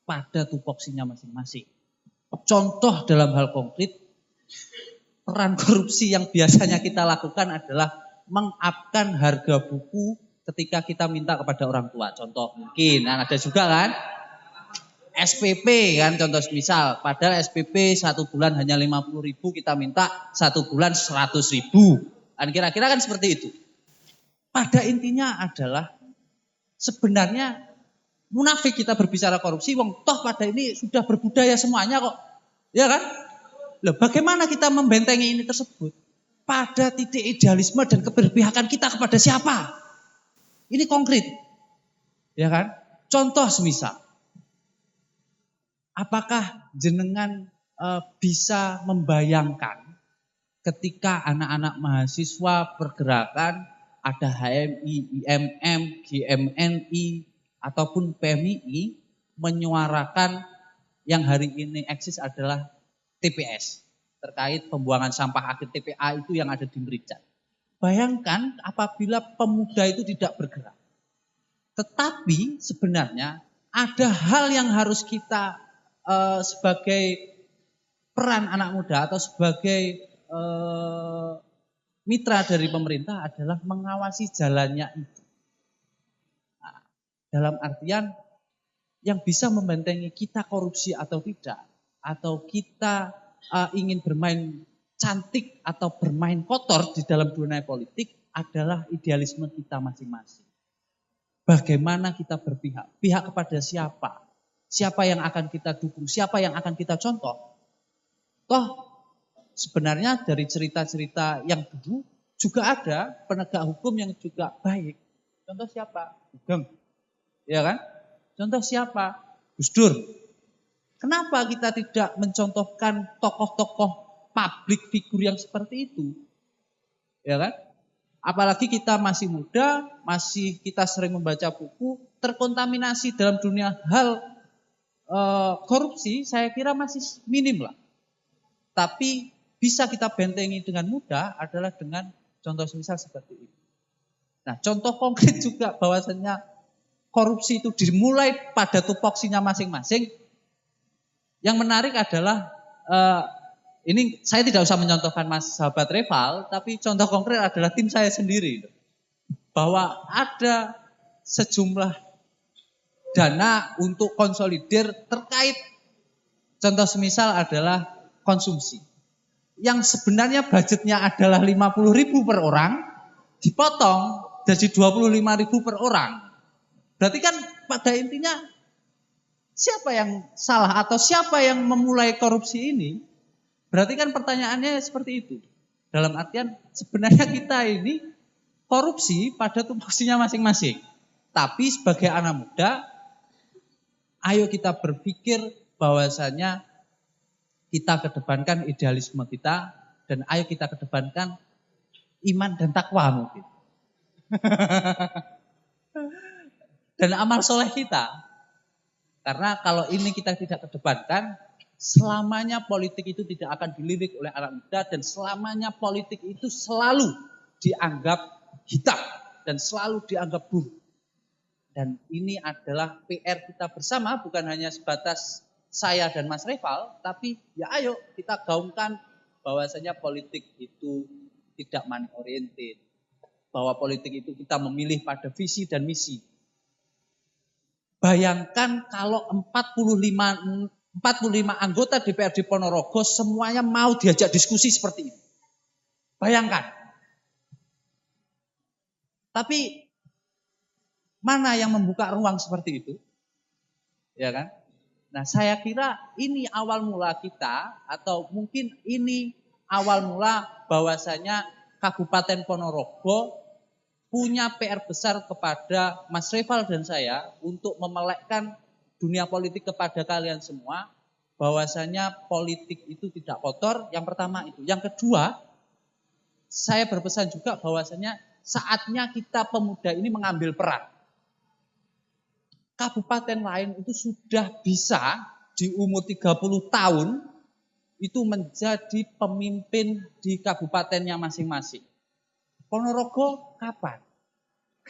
pada tupoksinya masing-masing. Contoh dalam hal konkret, peran korupsi yang biasanya kita lakukan adalah mengupkan harga buku ketika kita minta kepada orang tua. Contoh mungkin, ada juga kan, SPP kan, contoh misal, padahal SPP 1 bulan hanya 50.000, kita minta 1 bulan 100.000. Kan kira-kira kan seperti itu. Pada intinya adalah sebenarnya munafik kita berbicara korupsi, wong toh pada ini sudah berbudaya semuanya kok. Ya kan? Loh, bagaimana kita membentengi ini tersebut? pada titik idealisme dan keberpihakan kita kepada siapa? Ini konkret. Ya kan? Contoh semisal, apakah jenengan bisa membayangkan ketika anak-anak mahasiswa pergerakan ada HMI, IMM, GMNI, ataupun PMII menyuarakan yang hari ini eksis adalah TPS, terkait pembuangan sampah akhir TPA itu yang ada di Merican. Bayangkan apabila pemuda itu tidak bergerak. Tetapi sebenarnya ada hal yang harus kita sebagai peran anak muda atau sebagai mitra dari pemerintah adalah mengawasi jalannya itu. Nah, dalam artian yang bisa membentengi kita korupsi atau tidak, atau kita ingin bermain cantik atau bermain kotor di dalam dunia politik adalah idealisme kita masing-masing. Bagaimana kita berpihak? Pihak kepada siapa? Siapa yang akan kita dukung? Siapa yang akan kita contoh? Toh sebenarnya dari cerita-cerita yang dulu juga ada penegak hukum yang juga baik. Contoh siapa? Sugeng. Ya kan? Contoh siapa? Gus Dur. Kenapa kita tidak mencontohkan tokoh-tokoh publik figur yang seperti itu? Ya kan? Apalagi kita masih muda, masih kita sering membaca buku, terkontaminasi dalam dunia hal korupsi, saya kira masih minim lah. Tapi bisa kita bentengi dengan mudah adalah dengan contoh semisal seperti ini. Nah, contoh konkret juga bahwasannya korupsi itu dimulai pada tupoksinya masing-masing. Yang menarik adalah ini saya tidak usah mencontohkan Mas sahabat Reval, tapi contoh konkret adalah tim saya sendiri. Bahwa ada sejumlah dana untuk konsolidir terkait contoh semisal adalah konsumsi. Yang sebenarnya budgetnya adalah 50.000 per orang, dipotong jadi 25.000 per orang. Berarti kan pada intinya siapa yang salah atau siapa yang memulai korupsi ini? Berarti kan pertanyaannya seperti itu. Dalam artian sebenarnya kita ini korupsi pada tupoksinya masing-masing. Tapi sebagai anak muda, ayo kita berpikir bahwasanya kita kedepankan idealisme kita dan ayo kita kedepankan iman dan takwa mungkin. Dan amal soleh kita. Karena kalau ini kita tidak kedepankan, selamanya politik itu tidak akan dilirik oleh anak muda dan selamanya politik itu selalu dianggap hitam dan selalu dianggap buruk. Dan ini adalah PR kita bersama, bukan hanya sebatas saya dan Mas Reval, tapi ya ayo kita gaungkan bahwasanya politik itu tidak money oriented. Bahwa politik itu kita memilih pada visi dan misi. Bayangkan kalau 45 anggota DPRD Ponorogo semuanya mau diajak diskusi seperti ini. Bayangkan. Tapi mana yang membuka ruang seperti itu? Ya kan? Nah, saya kira ini awal mula kita atau mungkin ini awal mula bahwasanya Kabupaten Ponorogo punya PR besar kepada Mas Reval dan saya untuk memelekkan dunia politik kepada kalian semua, bahwasanya politik itu tidak kotor. Yang pertama itu. Yang kedua, saya berpesan juga bahwasanya saatnya kita pemuda ini mengambil peran. Kabupaten lain itu sudah bisa di umur 30 tahun itu menjadi pemimpin di kabupatennya masing-masing. Ponorogo kapan?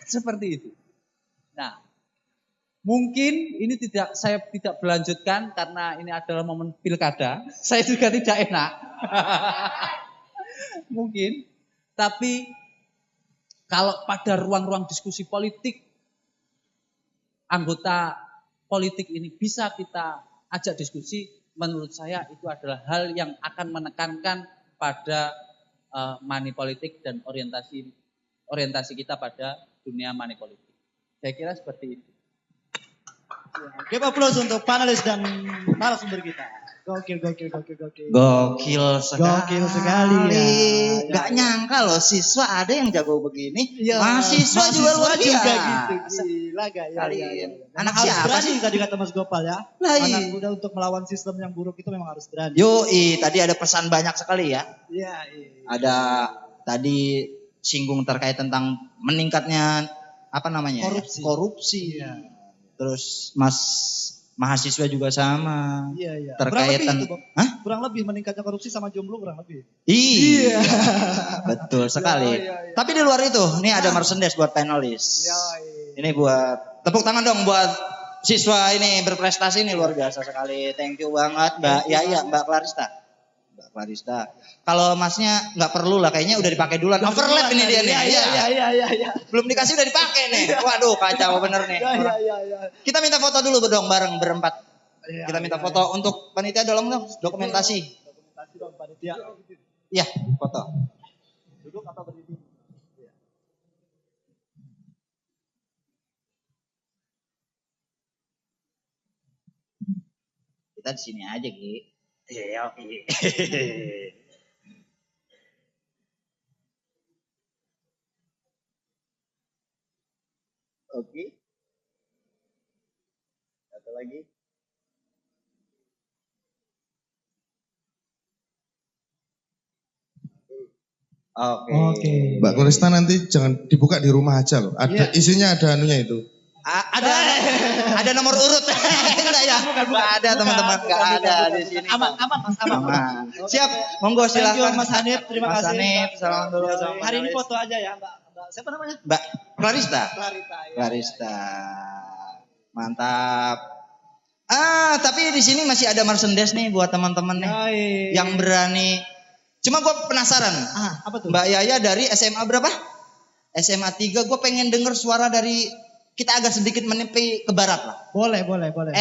Seperti itu. Nah, mungkin ini saya tidak berlanjutkan karena ini adalah momen pilkada. Saya juga tidak enak. Mungkin. Tapi kalau pada ruang-ruang diskusi politik, anggota politik ini bisa kita ajak diskusi, menurut saya itu adalah hal yang akan menekankan pada money politik dan orientasi kita pada dunia money politik. Saya kira seperti itu. Give applause untuk panelis dan narasumber kita. Gokil. Gokil sekali. Gokil sekali ya. Gak nyangka loh siswa ada yang jago begini. Iya, Mahasiswa juga luar juga biasa. gitu. Gila gak ya? Kalian. Anak Anak harus siapa berani sih? tadi kata Mas Gopal ya. Lah, iya. Anak muda untuk melawan sistem yang buruk itu memang harus berani. Yoi, tadi ada pesan banyak sekali ya. Iya. Ada tadi singgung terkait tentang meningkatnya apa namanya? Korupsi. Iya. Terus mahasiswa juga sama. Iya. Terkait Kurang lebih meningkatnya korupsi sama jomblo kurang lebih. Iya. Betul sekali. Iya. Tapi di luar itu, nih ada merchandise buat panelis. Iya. Ini buat tepuk tangan dong buat siswa ini berprestasi ini luar biasa sekali. Thank you banget Mbak Yaya, Mbak Clarista. Kalau masnya nggak perlu lah, kayaknya udah dipakai duluan. Overlap ini dia nih. Iya. Belum dikasih udah dipakai nih. Waduh kacau bener nih. Iya. Kita minta foto dulu dong bareng berempat. Iya, Kita minta foto untuk panitia dong dokumentasi. Dokumentasi dong panitia. Iya, foto. Duduk atau berdiri? Kita di sini aja, Ki. Iya, oke. Oke. Satu lagi. Oke. Mbak Clarista nanti jangan dibuka di rumah aja loh. Ada isinya ada anunya itu. Ada nomor urut. Enggak ya? Enggak ada teman-teman, enggak ada di sini. Aman Mas. Aman. Siap, monggo Thank you silakan. Mas Hanif, terima Mas kasih. Hanif, salam dulu sama Hari ini panelis. foto aja ya Mbak. Siapa namanya? Mbak Clarista. Clarita. Mantap. Tapi di sini masih ada merchandise nih buat teman-teman nih yang berani. Cuma gue penasaran. Apa tuh? Mbak Yaya dari SMA berapa? SMA 3. Gue pengen denger suara dari, kita agak sedikit menepi ke barat lah. Boleh.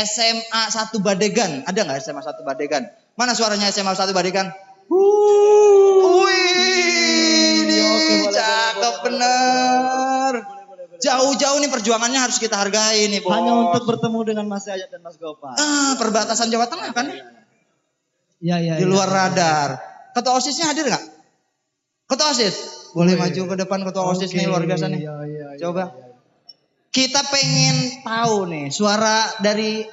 SMA 1 Badegan. Ada nggak SMA 1 Badegan? Mana suaranya SMA 1 Badegan? Wih, cakep bener. Jauh-jauh nih perjuangannya harus kita hargai nih, Bos. Hanya untuk bertemu dengan Mas Yaya dan Mas Gopal. Perbatasan Jawa Tengah kan? Iya. Di luar radar. Ketua OSISnya hadir nggak? Ketua OSIS? Boleh maju ke depan ketua OSIS nih, luar biasa nih. Iya. Coba. Kita pengen tahu nih suara dari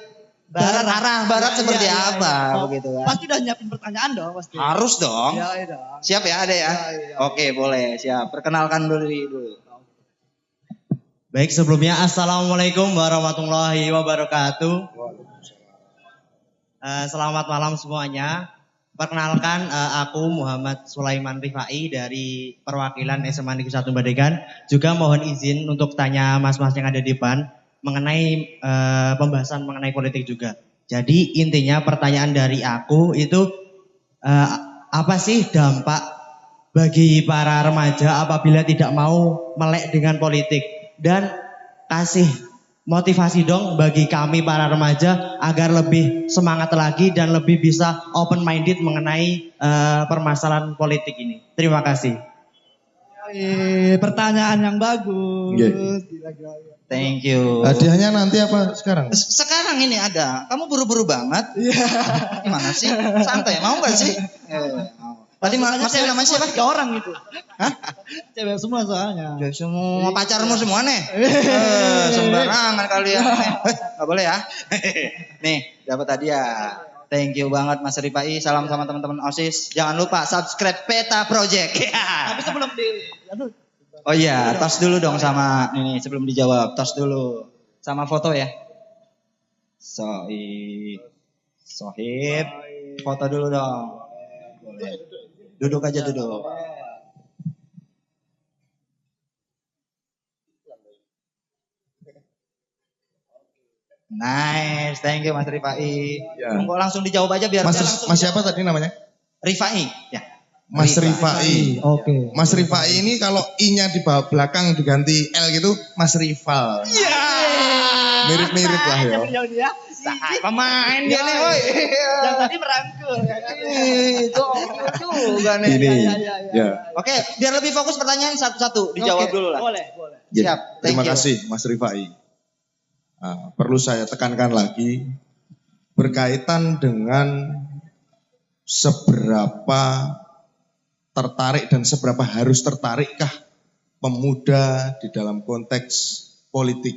barat, arah barat seperti apa begitu kan. Pasti udah nyiapin pertanyaan dong pasti. Harus dong. Iya dong. Siap ya, ada ya? Iya. Oke, boleh, siap. Perkenalkan dulu. Baik, sebelumnya Assalamualaikum warahmatullahi wabarakatuh. Selamat malam semuanya. Perkenalkan, aku Muhammad Sulaiman Rifai dari perwakilan SMA Negeri 1 Badegan. Juga mohon izin untuk tanya mas-mas yang ada di depan mengenai pembahasan mengenai politik juga. Jadi intinya pertanyaan dari aku itu apa sih dampak bagi para remaja apabila tidak mau melek dengan politik? Dan kasih motivasi dong bagi kami para remaja agar lebih semangat lagi dan lebih bisa open minded mengenai permasalahan politik ini. Terima kasih. Pertanyaan yang bagus. Iya. Gila. Thank you. Hadiahnya nanti apa sekarang? Sekarang ini ada. Kamu buru-buru banget. Gimana sih? Santai, mau gak sih? Mau. Tadi masnya namanya siapa? 3 orang itu. Hah? Cewek semua soalnya. Ya semua pacarmu semua nih. Sembarangan kalian. Gak boleh ya. Nih, dapat hadiah. Thank you banget Mas Rifai. Salam sama teman-teman OSIS. Jangan lupa subscribe Peta Project. Tapi sebelum Oh iya, tos dulu dong sama ini sebelum dijawab. Tos dulu. Sama foto ya. Sohib. Foto dulu dong. Boleh. Duduk aja duduk. Nice, thank you Mas Rifai. Ya. Kok langsung dijawab aja biar Mas langsung siapa tadi namanya? Rifai. Ya. Mas Rifai. Oke. Mas Rifai ini kalau I-nya di bawah belakang diganti L gitu, Mas Rival. Ya. Mirip-mirip lah ya. Ya. Pemain dia nih, woi. Yang tadi merangkul. Itu juga nih. Ini. Ya. Oke, biar lebih fokus pertanyaan satu-satu dijawab dulu lah. Boleh. Ya. Siap. Thank Terima you. kasih Mas Rifai. Perlu saya tekankan lagi berkaitan dengan seberapa tertarik dan seberapa harus tertarikkah pemuda di dalam konteks politik.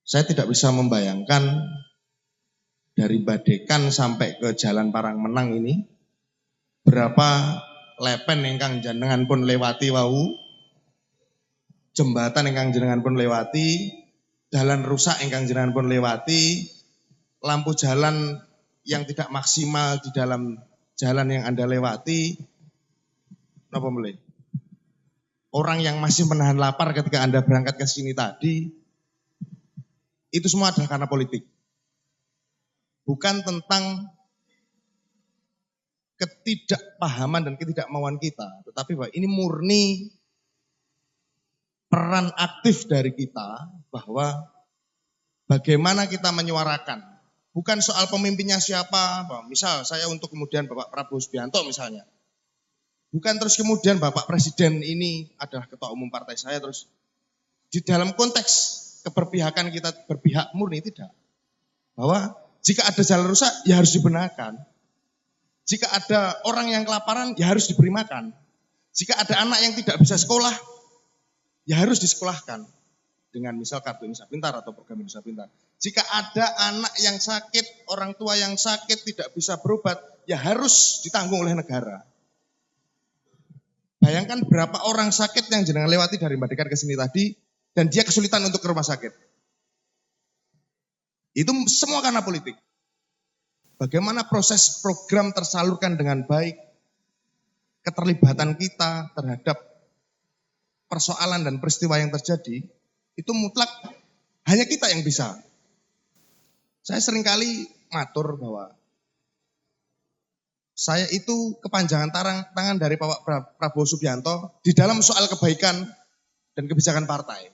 Saya tidak bisa membayangkan dari Badekan sampai ke Jalan Parangmenang ini berapa lepen ingkang jenengan pun lewati wau, jembatan ingkang jenengan pun lewati, jalan rusak ingkang jenengan pun lewati, lampu jalan yang tidak maksimal di dalam jalan yang Anda lewati, napa mulai? Orang yang masih menahan lapar ketika Anda berangkat ke sini tadi, itu semua adalah karena politik. Bukan tentang ketidakpahaman dan ketidakmauan kita, tetapi bahwa ini murni peran aktif dari kita bahwa bagaimana kita menyuarakan. Bukan soal pemimpinnya siapa, misal saya untuk kemudian Bapak Prabowo Subianto misalnya. Bukan terus kemudian Bapak Presiden ini adalah ketua umum partai saya, terus di dalam konteks keberpihakan kita berpihak murni, tidak. Bahwa jika ada jalan rusak ya harus dibenarkan. Jika ada orang yang kelaparan ya harus diberi makan. Jika ada anak yang tidak bisa sekolah ya harus disekolahkan. Dengan misal kartu Indonesia Pintar atau program Indonesia Pintar. Jika ada anak yang sakit, orang tua yang sakit tidak bisa berobat, ya harus ditanggung oleh negara. Bayangkan berapa orang sakit yang jenengan lewati dari Mbak Dekan ke sini tadi, dan dia kesulitan untuk ke rumah sakit. Itu semua karena politik. Bagaimana proses program tersalurkan dengan baik, keterlibatan kita terhadap persoalan dan peristiwa yang terjadi, itu mutlak hanya kita yang bisa. Saya seringkali matur bahwa saya itu kepanjangan tangan dari Pak Prabowo Subianto di dalam soal kebaikan dan kebijakan partai.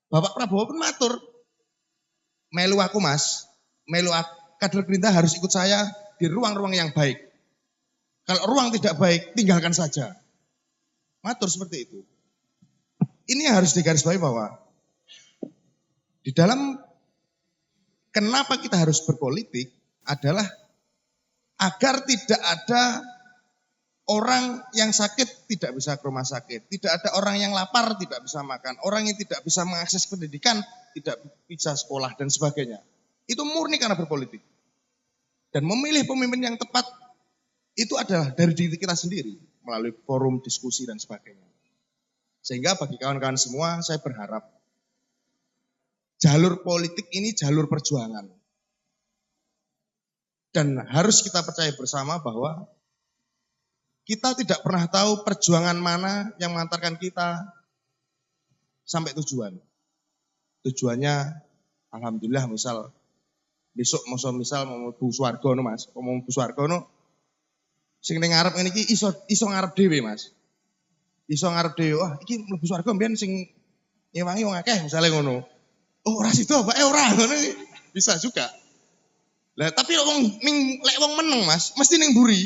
Bapak Prabowo pun matur, melu aku mas, kader Gerindra harus ikut saya di ruang-ruang yang baik. Kalau ruang tidak baik, tinggalkan saja. Matur seperti itu. Ini harus digarisbawahi bahwa di dalam kenapa kita harus berpolitik adalah agar tidak ada orang yang sakit tidak bisa ke rumah sakit, tidak ada orang yang lapar tidak bisa makan, orang yang tidak bisa mengakses pendidikan tidak bisa sekolah dan sebagainya. Itu murni karena berpolitik. Dan memilih pemimpin yang tepat itu adalah dari diri kita sendiri melalui forum, diskusi dan sebagainya. Sehingga bagi kawan-kawan semua saya berharap jalur politik ini jalur perjuangan. Dan harus kita percaya bersama bahwa kita tidak pernah tahu perjuangan mana yang mengantarkan kita sampai tujuan. Tujuannya alhamdulillah misal besok misal mau Bu Suwargo Mas, mau Bu Suwargo sing ning ngarep ngene iki iso ngarep dhewe Mas. Iso ngarep dhewe, wah iki mlebu swarga mbiyen sing ngewangi wong akeh misale ngono. Oh ora sido Pak, ora ngono bisa juga. Lah tapi lek wong meneng Mas, mesti ning mburi.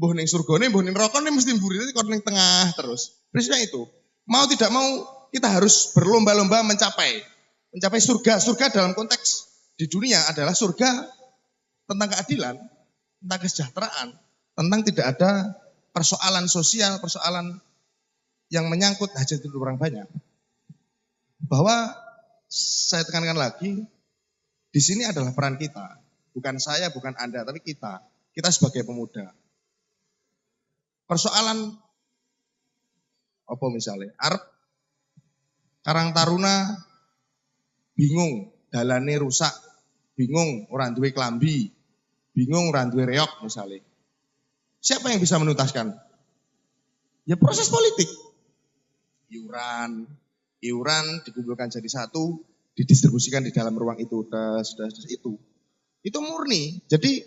Mbuh ning surgane, mbuh ning nerakane mesti mburi, dadi kon ning tengah terus. Prinsipnya itu. Mau tidak mau kita harus berlomba-lomba mencapai surga. Surga dalam konteks di dunia adalah surga tentang keadilan, tentang kesejahteraan, tentang tidak ada persoalan sosial, persoalan yang menyangkut hajat hidup orang banyak. Bahwa saya tekankan lagi, di sini adalah peran kita. Bukan saya, bukan Anda, tapi kita. Kita sebagai pemuda. Persoalan, apa misalnya, Arep Karang Taruna bingung, dalane rusak, bingung orang duwe klambi, bingung orang duwe reok misalnya. Siapa yang bisa menuntaskan? Ya proses politik. Iuran dikumpulkan jadi satu, didistribusikan di dalam ruang itu, itu. Itu murni. Jadi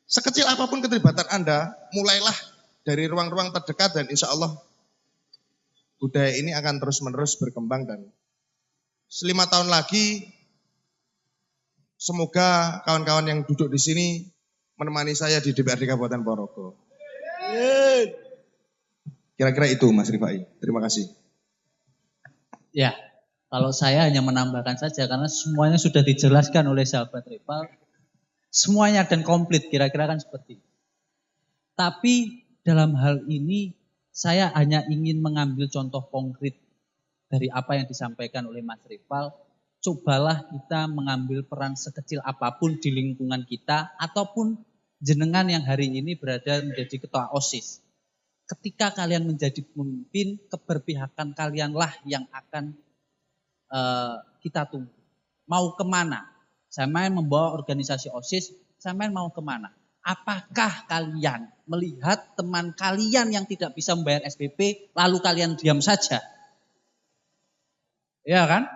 sekecil apapun keterlibatan Anda, mulailah dari ruang-ruang terdekat dan insya Allah budaya ini akan terus-menerus berkembang dan 5 tahun lagi semoga kawan-kawan yang duduk di sini menemani saya di DPRD Kabupaten Ponorogo. Kira-kira itu Mas Rifai. Terima kasih. Ya, Kalau saya hanya menambahkan saja karena semuanya sudah dijelaskan oleh sahabat rival. Semuanya dan komplit kira-kira kan seperti itu. Tapi dalam hal ini saya hanya ingin mengambil contoh konkret dari apa yang disampaikan oleh Mas Rival. Cobalah kita mengambil peran sekecil apapun di lingkungan kita ataupun jenengan yang hari ini berada menjadi ketua OSIS. Ketika kalian menjadi pemimpin, keberpihakan kalianlah yang akan kita tunggu. Mau kemana? Saya main membawa organisasi OSIS, saya main mau kemana? Apakah kalian melihat teman kalian yang tidak bisa membayar SPP, lalu kalian diam saja? Ya kan?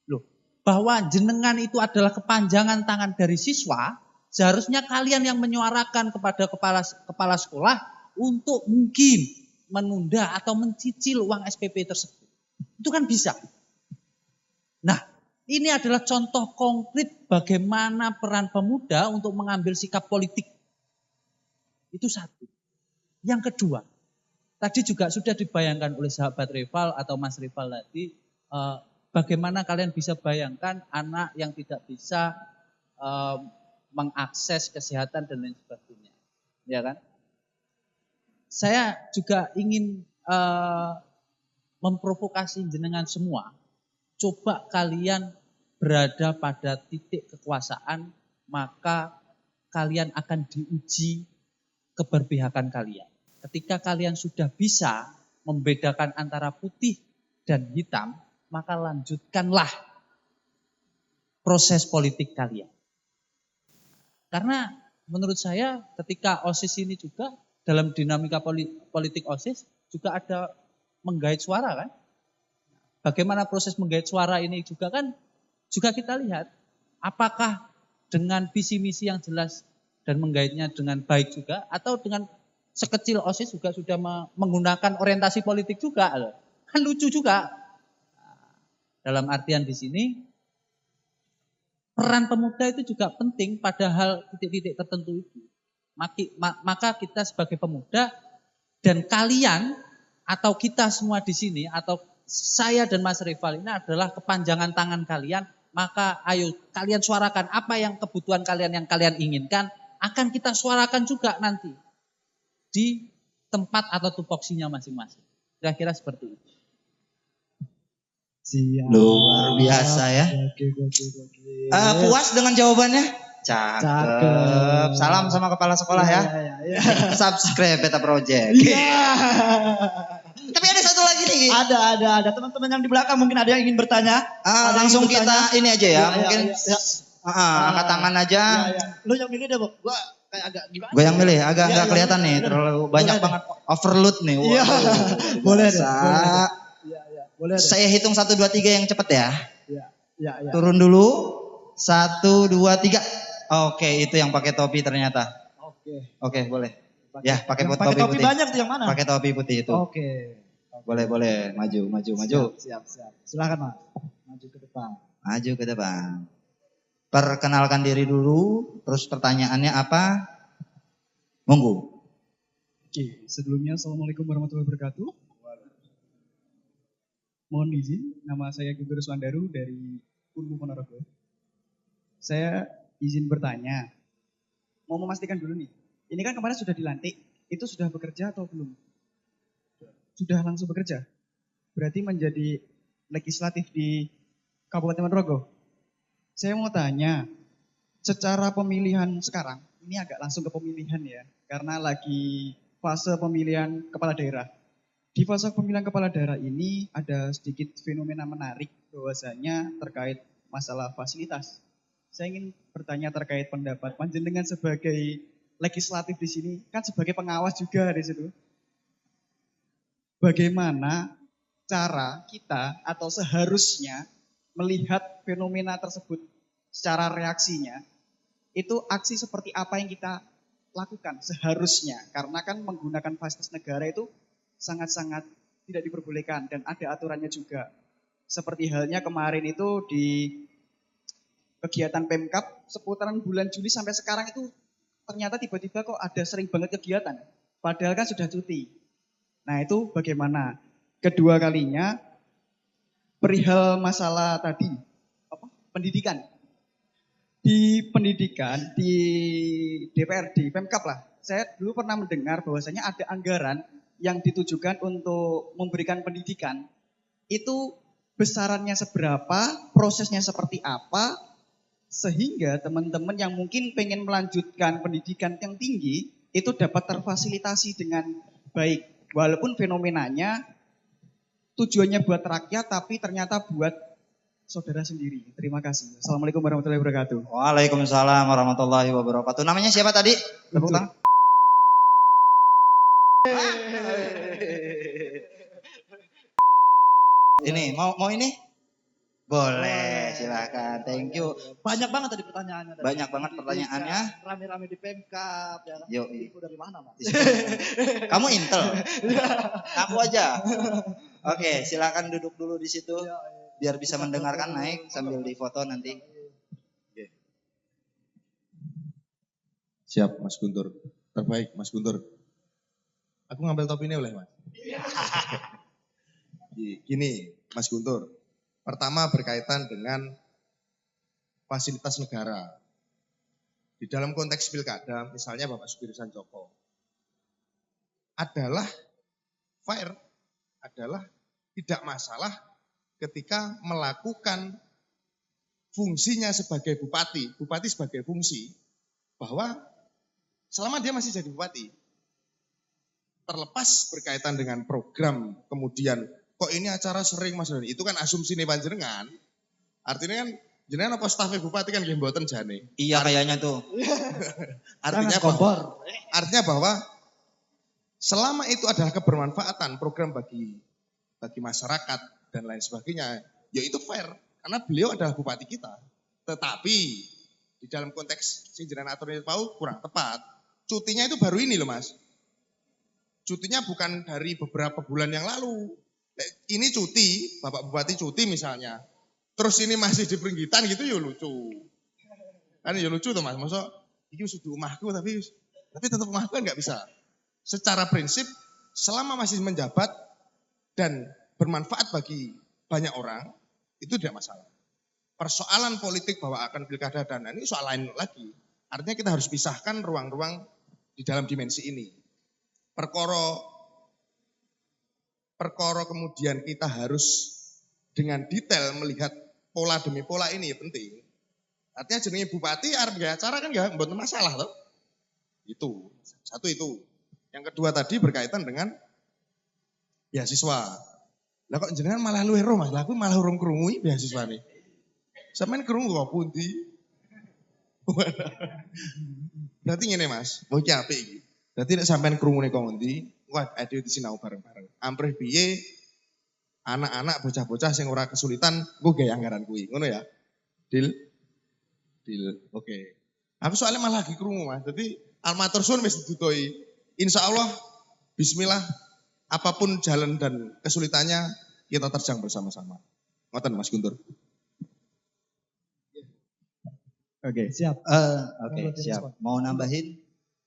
Loh, bahwa jenengan itu adalah kepanjangan tangan dari siswa, seharusnya kalian yang menyuarakan kepada kepala sekolah untuk mungkin menunda atau mencicil uang SPP tersebut. Itu kan bisa. Nah, ini adalah contoh konkret bagaimana peran pemuda untuk mengambil sikap politik. Itu satu. Yang kedua, tadi juga sudah dibayangkan oleh sahabat rival atau Mas Rival tadi, bagaimana kalian bisa bayangkan anak yang tidak bisa mengakses kesehatan dan lain sebagainya. Ya kan? Saya juga ingin memprovokasi jenengan semua. Coba kalian berada pada titik kekuasaan, maka kalian akan diuji keberpihakan kalian. Ketika kalian sudah bisa membedakan antara putih dan hitam, maka lanjutkanlah proses politik kalian. Karena menurut saya ketika OSIS ini juga dalam dinamika politik OSIS juga ada menggait suara kan. Bagaimana proses menggait suara ini juga kan juga kita lihat apakah dengan visi misi yang jelas dan menggaitnya dengan baik juga atau dengan sekecil OSIS juga sudah menggunakan orientasi politik juga. Kan lucu juga. Dalam artian di sini peran pemuda itu juga penting pada hal titik-titik tertentu itu. Maka kita sebagai pemuda dan kalian atau kita semua di sini atau saya dan Mas Rival ini adalah kepanjangan tangan kalian, maka ayo kalian suarakan apa yang kebutuhan kalian yang kalian inginkan, akan kita suarakan juga nanti di tempat atau tupoksinya masing-masing. Kira-kira seperti itu. Siap. Luar biasa ya. Puas dengan jawabannya? Cakep. Salam sama kepala sekolah ya. Subscribe Beta Project. Tapi ada satu lagi nih. Ada. Teman-teman yang di belakang mungkin ada yang ingin bertanya. Langsung kita ini aja ya. Mungkin angkat tangan aja. Lu yang milih deh, Bu. Gua kayak agak gimana? Gue yang milih, agak nggak kelihatan nih. Terlalu banyak banget overload nih. Iya. Boleh deh. Boleh deh. Saya hitung 1, 2, 3 yang cepet ya. Iya. Turun dulu. 1, 2, 3. Oke, itu yang pakai topi ternyata. Oke, boleh. Ya, pakai topi putih. Banyak tuh yang mana? Pakai topi putih itu. Oke. Boleh. Maju. Siap. Silakan, Mas. Maju ke depan. Maju ke depan. Perkenalkan diri dulu, terus pertanyaannya apa? Monggo. Oke, sebelumnya Assalamualaikum warahmatullahi wabarakatuh. Mohon izin, nama saya Guntur Suandaru dari Unmu Ponorogo. Saya izin bertanya, mau memastikan dulu nih, ini kan kemarin sudah dilantik, itu sudah bekerja atau belum? Sudah langsung bekerja? Berarti menjadi legislatif di Kabupaten Ponorogo. Saya mau tanya, secara pemilihan sekarang, ini agak langsung ke pemilihan ya, karena lagi fase pemilihan kepala daerah. Di fase pemilihan kepala daerah ini ada sedikit fenomena menarik bahwasanya terkait masalah fasilitas. Saya ingin bertanya terkait pendapat panjenengan sebagai legislatif di sini, kan sebagai pengawas juga di situ. Bagaimana cara kita atau seharusnya melihat fenomena tersebut secara reaksinya, itu aksi seperti apa yang kita lakukan seharusnya. Karena kan menggunakan fasilitas negara itu sangat-sangat tidak diperbolehkan dan ada aturannya juga. Seperti halnya kemarin itu di kegiatan Pemkab seputaran bulan Juli sampai sekarang itu ternyata tiba-tiba kok ada sering banget kegiatan. Padahal kan sudah cuti. Nah itu bagaimana? Kedua kalinya perihal masalah tadi, pendidikan. Di pendidikan, di DPRD, Pemkab lah, saya dulu pernah mendengar bahwasanya ada anggaran yang ditujukan untuk memberikan pendidikan. Itu besarannya seberapa, prosesnya seperti apa, sehingga teman-teman yang mungkin pengen melanjutkan pendidikan yang tinggi, itu dapat terfasilitasi dengan baik. Walaupun fenomenanya tujuannya buat rakyat, tapi ternyata buat saudara sendiri. Terima kasih. Assalamualaikum warahmatullahi wabarakatuh. Waalaikumsalam warahmatullahi wabarakatuh. Namanya siapa tadi? Tepuk tangan. Ini mau ini? Boleh, silakan. Thank you. Banyak banget tadi pertanyaannya. Banyak banget pertanyaannya. Rame-rame di Pemkap. Ya. Yo, Info dari mana, Mas? kamu Intel? Aku aja. Oke, silakan duduk dulu di situ. Biar bisa mendengarkan, naik sambil difoto nanti. Oke. Siap Mas Guntur. Terbaik Mas Guntur. Aku ngambil topi ini oleh Mas. Gini Mas Guntur. Pertama berkaitan dengan fasilitas negara. Di dalam konteks pilkada, misalnya Bapak Supir Sanjoko. Adalah fair, adalah tidak masalah ketika melakukan fungsinya sebagai bupati sebagai fungsi, bahwa selama dia masih jadi bupati, terlepas berkaitan dengan program, kemudian kok ini acara sering Mas Doni, itu kan asumsi nih panjenengan, artinya kan jenengan apa stafnya bupati kan mboten jane. Iya kayaknya tuh. artinya bahwa selama itu adalah kebermanfaatan program bagi masyarakat dan lain sebagainya, ya itu fair karena beliau adalah bupati kita. Tetapi di dalam konteks sinjeran aturan itu tahu kurang tepat. Cutinya itu baru ini loh Mas. Cutinya bukan dari beberapa bulan yang lalu. Ini cuti, Bapak Bupati cuti misalnya. Terus ini masih di Peringgitan gitu ya lucu. Kan ya lucu tuh Mas. Masa ini sudah rumahku tapi tetap rumahku kan nggak bisa. Secara prinsip selama masih menjabat dan bermanfaat bagi banyak orang, itu tidak masalah. Persoalan politik bahwa akan pilkada dan ini soal lain lagi. Artinya kita harus pisahkan ruang-ruang di dalam dimensi ini. Perkara kemudian kita harus dengan detail melihat pola demi pola ini ya penting. Artinya jenenge bupati arep gawe acara kan enggak mboten masalah toh. Itu. Satu itu. Yang kedua tadi berkaitan dengan beasiswa. Lah kok jenengan malah luwih ro Mas, lah aku malah urung krungu beasiswa nih. Sampeyan krungu kok pundi? Berarti ngene Mas, mau ki apik iki. Berarti nek sampeyan krungune kok ngendi, wah ade disinau bareng-bareng. Amprih piye anak-anak bocah-bocah sing ora kesulitan nggo gawe anggaran kuwi. Ngono ya? Deal. Oke. Aku soalnya malah lagi krungu Mas. Jadi almatur suwun wis didutoi. Insyaallah bismillah apapun jalan dan kesulitannya kita terjang bersama-sama. Ngoten Mas Guntur. Oke. Siap. Oke, siap. Mau nambahin?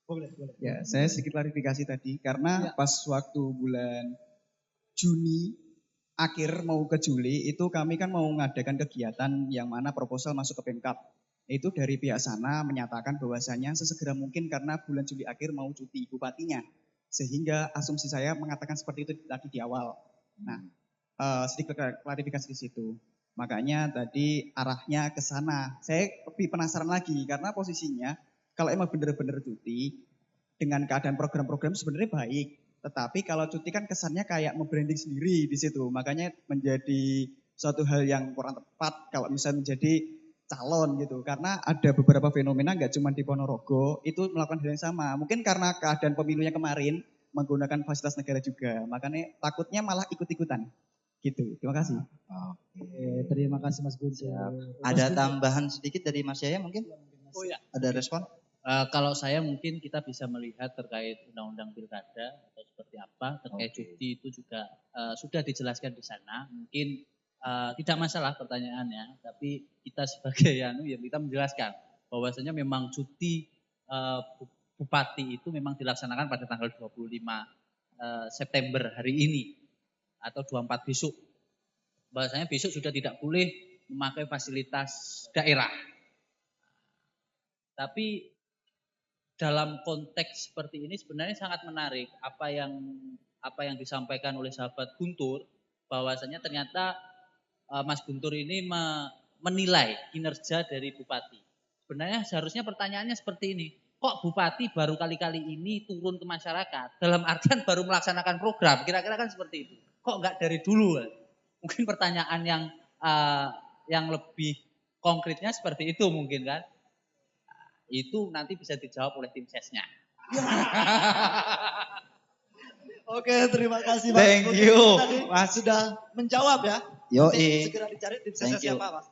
Boleh. Ya, saya sedikit klarifikasi tadi karena pas waktu bulan Juni akhir mau ke Juli itu kami kan mau mengadakan kegiatan yang mana proposal masuk ke Pemkab. Itu dari pihak sana menyatakan bahwasanya sesegera mungkin karena bulan Juli akhir mau cuti bupatinya. Sehingga asumsi saya mengatakan seperti itu tadi di awal. Nah, sedikit klarifikasi di situ. Makanya tadi arahnya ke sana. Saya lebih penasaran lagi karena posisinya kalau emang benar-benar cuti dengan keadaan program-program sebenarnya baik. Tetapi kalau cuti kan kesannya kayak membranding sendiri di situ. Makanya menjadi suatu hal yang kurang tepat kalau misalnya menjadi calon gitu. Karena ada beberapa fenomena nggak cuma di Ponorogo itu melakukan hal yang sama. Mungkin karena keadaan pemilunya kemarin menggunakan fasilitas negara juga. Makanya takutnya malah ikut-ikutan. Gitu. Terima kasih. Oke, terima kasih Mas Guntur. Ada tambahan sedikit dari Mas Yaya mungkin? Oh ya. Ada respon? Kalau saya mungkin kita bisa melihat terkait undang-undang pilkada atau seperti apa terkait cuti itu juga sudah dijelaskan di sana. Mungkin tidak masalah pertanyaannya, tapi kita sebagai ya kita menjelaskan bahwasanya memang cuti bupati itu memang dilaksanakan pada tanggal 25 September hari ini atau 24 besok. bahwasanya besok sudah tidak boleh memakai fasilitas daerah. Tapi dalam konteks seperti ini sebenarnya sangat menarik apa yang disampaikan oleh sahabat Guntur, bahwasanya ternyata Mas Guntur ini menilai kinerja dari bupati. Sebenarnya seharusnya pertanyaannya seperti ini. Kok bupati baru kali-kali ini turun ke masyarakat? Dalam artian baru melaksanakan program. Kira-kira kan seperti itu. Kok enggak dari dulu? Mungkin pertanyaan yang lebih konkretnya seperti itu mungkin kan. Itu nanti bisa dijawab oleh tim sesnya. Oke, terima kasih Mas. Thank Mungkin you, tadi Mas. sudah menjawab ya. Yoi. Nanti segera dicari tim sesnya Thank you. siapa Mas.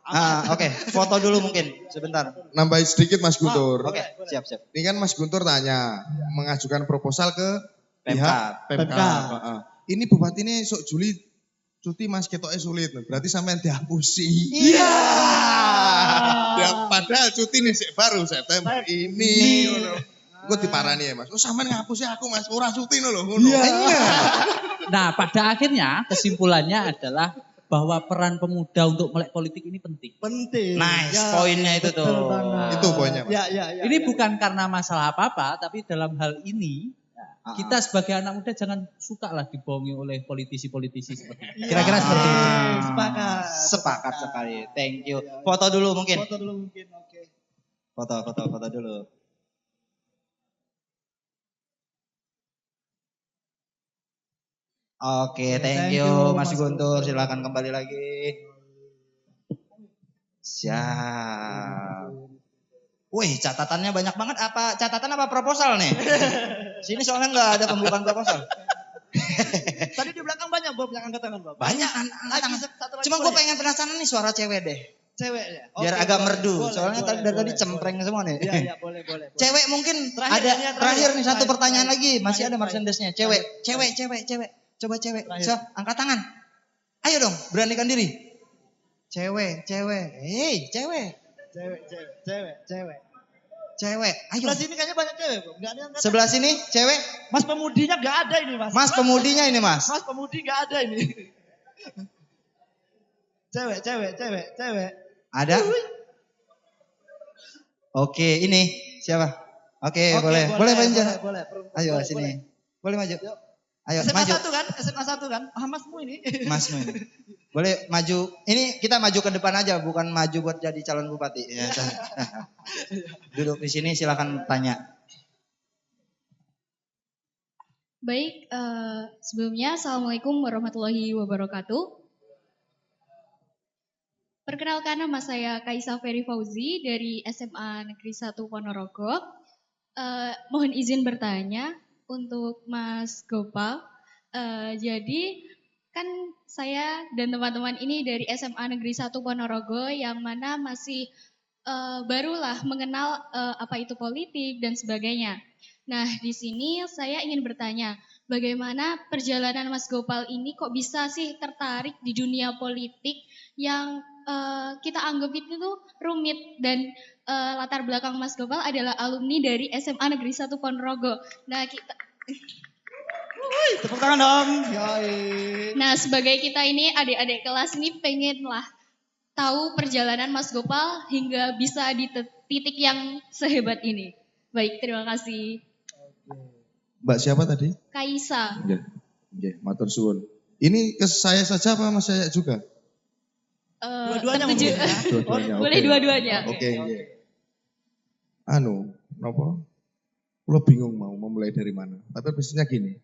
Oke, foto dulu mungkin sebentar. Nambahin sedikit Mas Guntur. Oke, siap. Ini kan Mas Guntur tanya, mengajukan proposal ke Pemkab. Pemkab. Ini bupati ini sok Juli cuti Mas ketoknya sulit. Berarti sampean dihapusi. Iya. Ya, padahal cuti nih baru September ini. Gue diparani ya Mas. Oh sampean ngapusi aku Mas, ora cuti lho ngono. Iya. Nah, pada akhirnya kesimpulannya adalah bahwa peran pemuda untuk melek politik ini penting. Penting. Nice, Ya, poinnya itu betul tuh. banget. Itu poinnya Mas. Ya, Ini bukan karena masalah apa-apa, tapi dalam hal ini kita sebagai anak muda jangan suka lah dibohongi oleh politisi-politisi seperti itu. Kira-kira seperti itu. Sepakat. Sepakat sekali. Thank you. Foto dulu mungkin. Foto dulu mungkin. Oke. Foto dulu. Oke, thank you Mas Guntur. Silakan kembali lagi. Siap. Wih, catatannya banyak banget. Apa catatan apa proposal nih? Sini soalnya nggak ada pembukaan proposal. Tadi di belakang banyak Bob yang angkat tangan Bob. Banyak Lagi anak. satu lagi. Cuma gue pengen penasaran nih suara cewek deh. Cewek ya. Biar Oke, agak boleh, merdu. boleh, Soalnya boleh, dari tadi boleh, cempreng semua nih. Iya, boleh. Cewek mungkin Terakhir, ada ini yang terakhir nih satu terakhir, pertanyaan lagi. Masih ada terakhir. Mercedesnya. Cewek. Coba cewek. Terakhir. So, angkat tangan. Ayo dong, beranikan diri. Cewek. Hei, cewek. Cewek. Ayo. Sebelah sini kayaknya banyak cewek Bob. Enggak ada yang angkat. Sebelah sini cewek. Mas pemudinya enggak ada ini Mas. Mas pemudinya ini, Mas. Mas pemudi enggak ada ini. Cewek. Ada? Oke, ini siapa? Oke, boleh. Boleh maju. Boleh. Ayo Boleh, sini. boleh. Boleh maju. Yuk. Ayo SMA maju. 1 kan? Ah, Masmu ini. Mas Nun. Boleh maju. Ini kita maju ke depan aja, bukan maju buat jadi calon bupati. Ya, duduk di sini, silakan tanya. Baik, sebelumnya Assalamualaikum warahmatullahi wabarakatuh. Perkenalkan, nama saya Kaisa Ferry Fauzi dari SMA Negeri 1 Ponorogo. Mohon izin bertanya untuk Mas Gopal. Jadi kan saya dan teman-teman ini dari SMA Negeri 1 Ponorogo yang mana masih barulah mengenal apa itu politik dan sebagainya. Nah, di sini saya ingin bertanya, bagaimana perjalanan Mas Gopal ini kok bisa sih tertarik di dunia politik yang kita anggap itu tuh rumit, dan latar belakang Mas Gopal adalah alumni dari SMA Negeri 1 Ponorogo. Nah, Tepuk tangan dong. Nah, sebagai kita ini adik-adik kelas ini pengen lah tahu perjalanan Mas Gopal hingga bisa di titik yang sehebat ini. Baik, terima kasih. Mbak siapa tadi? Kaisa. Nggih, matur suwun. Ini ke saya saja apa Mas saya juga? Dua-duanya tertuju. mungkin ya. Dua-duanya. Boleh oke. dua-duanya. Oke, nggih. Napa? Lo bingung mau memulai dari mana. Tapi biasanya gini.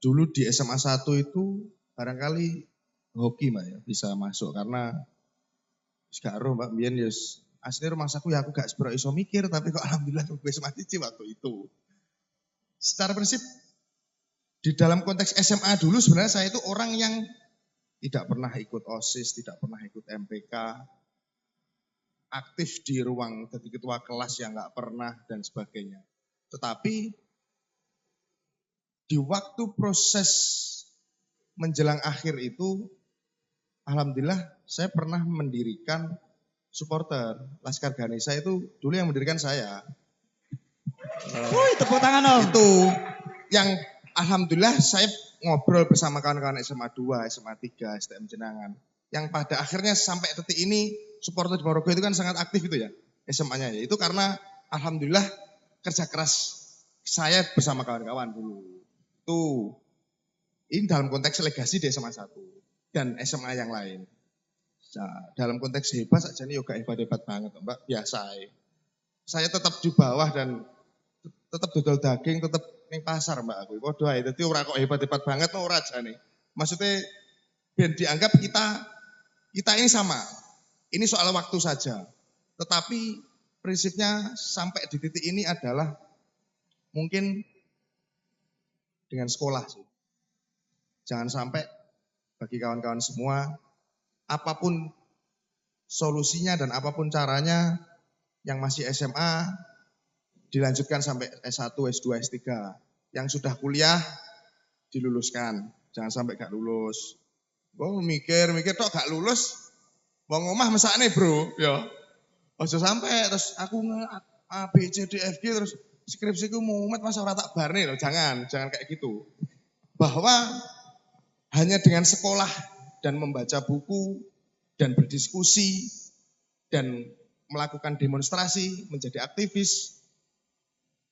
Dulu di SMA 1 itu barangkali hoki Mbak ya, bisa masuk karena gak ero Mbak mbiyen ya asli rumah saku ya aku gak sepiro iso mikir, tapi kok alhamdulillah wis mati waktu itu. Secara prinsip di dalam konteks SMA dulu sebenarnya saya itu orang yang tidak pernah ikut OSIS, tidak pernah ikut MPK, aktif di ruang jadi ketua kelas yang gak pernah dan sebagainya. Tetapi di waktu proses menjelang akhir itu, alhamdulillah saya pernah mendirikan supporter Laskar Ganesha itu dulu yang mendirikan saya. Tepuk tangan dong. Itu yang alhamdulillah saya ngobrol bersama kawan-kawan SMA 2, SMA 3, STM Jenangan. Yang pada akhirnya sampai detik ini supporter di Ponorogo itu kan sangat aktif itu ya, SMA-nya ya. Itu karena alhamdulillah kerja keras saya bersama kawan-kawan dulu. Itu ini dalam konteks legasi di SMA 1 dan SMA yang lain. Nah, dalam konteks hebat saja nih yoga hebat-hebat banget Mbak, biasa ya. Saya tetap di bawah dan tetap dodol daging, tetap ning pasar Mbak aku. Podo ae dadi ora kok hebat-hebat banget ora jane. Maksudnya ben dianggap kita ini sama. Ini soal waktu saja. Tetapi prinsipnya sampai di titik ini adalah mungkin dengan sekolah sih. Jangan sampai bagi kawan-kawan semua, apapun solusinya dan apapun caranya, yang masih SMA dilanjutkan sampai S1, S2, S3. Yang sudah kuliah diluluskan, jangan sampai gak lulus. Mikir tok gak lulus, wong omah mesakne bro, ya. Ojo sampai terus aku A, B, C, D, F, G terus skripsiku mumet masa ora tak barne loh, jangan kayak gitu. Bahwa hanya dengan sekolah dan membaca buku dan berdiskusi dan melakukan demonstrasi, menjadi aktivis,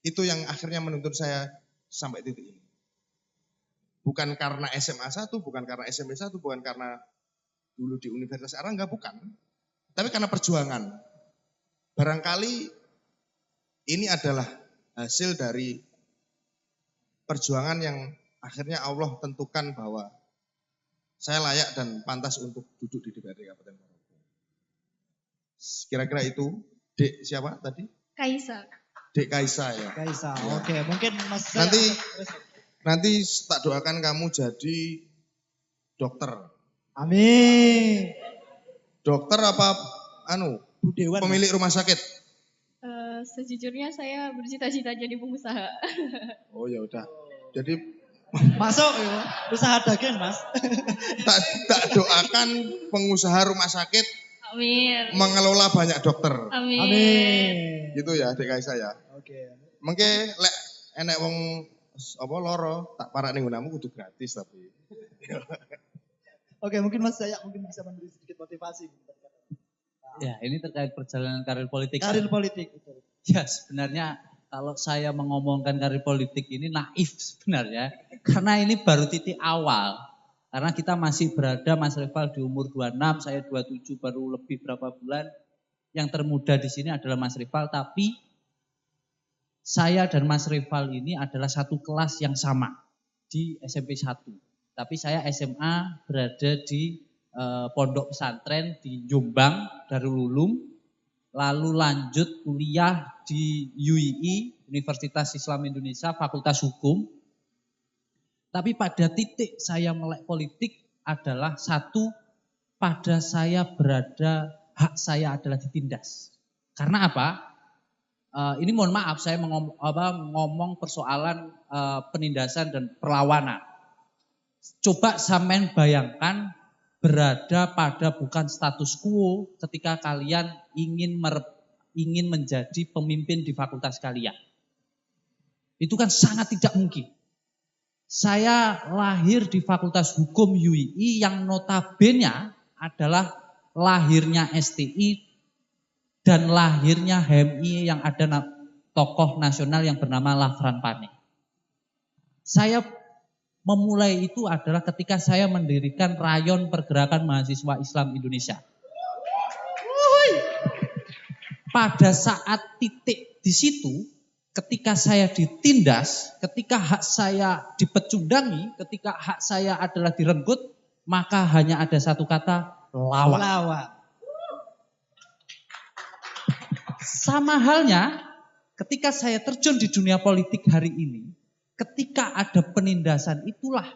itu yang akhirnya menuntun saya sampai titik ini. Bukan karena SMA 1, bukan karena SMP 1, bukan karena dulu di Universitas Erlangga, bukan. Tapi karena perjuangan. Barangkali ini adalah hasil dari perjuangan yang akhirnya Allah tentukan bahwa saya layak dan pantas untuk duduk di DPRD Kabupaten Ponorogo. Kira-kira itu, Dek siapa tadi? Kaisa. Dek Kaisa ya. Kaisa, Ya. oke. Mungkin Mas Nanti tak doakan kamu jadi dokter. Amin. Dokter apa Budewan. pemilik rumah sakit? Sejujurnya saya bercita-cita jadi pengusaha. Oh ya udah. Jadi Masuk ya, usaha daging Mas. tak doakan pengusaha rumah sakit Amin. mengelola banyak dokter. Amin. Amin. Gitu ya Dek Kaisa ya. Oke. Mengke lek enek wong apa loro tak parani nggunamu kudu gratis tapi. Oke, mungkin Mas saya mungkin bisa memberi sedikit motivasi. Ya, ini terkait perjalanan karir politik. Karir politik. Betul. Ya, sebenarnya kalau saya mengomongkan karir politik ini naif sebenarnya. Karena ini baru titik awal. Karena kita masih berada, Mas Rival di umur 26, saya 27 baru lebih berapa bulan. Yang termuda di sini adalah Mas Rival, tapi saya dan Mas Rival ini adalah satu kelas yang sama di SMP 1. Tapi saya SMA berada di pondok pesantren di Jombang, Darul Ulum. Lalu lanjut kuliah di UII, Universitas Islam Indonesia, Fakultas Hukum. Tapi pada titik saya melek politik adalah satu, pada saya berada, hak saya adalah ditindas. Karena apa? Ini mohon maaf saya ngomong persoalan penindasan dan perlawanan. Coba sampean bayangkan berada pada bukan status quo ketika kalian ingin menjadi pemimpin di fakultas kalian. Itu kan sangat tidak mungkin. Saya lahir di Fakultas Hukum UII yang notabene adalah lahirnya STI dan lahirnya HMI yang ada tokoh nasional yang bernama Lafran Pane. Saya memulai itu adalah ketika saya mendirikan Rayon Pergerakan Mahasiswa Islam Indonesia. Pada saat titik di situ, ketika saya ditindas, ketika hak saya dipecundangi, ketika hak saya adalah direnggut, maka hanya ada satu kata, lawan. Lawan. Sama halnya ketika saya terjun di dunia politik hari ini, ketika ada penindasan itulah,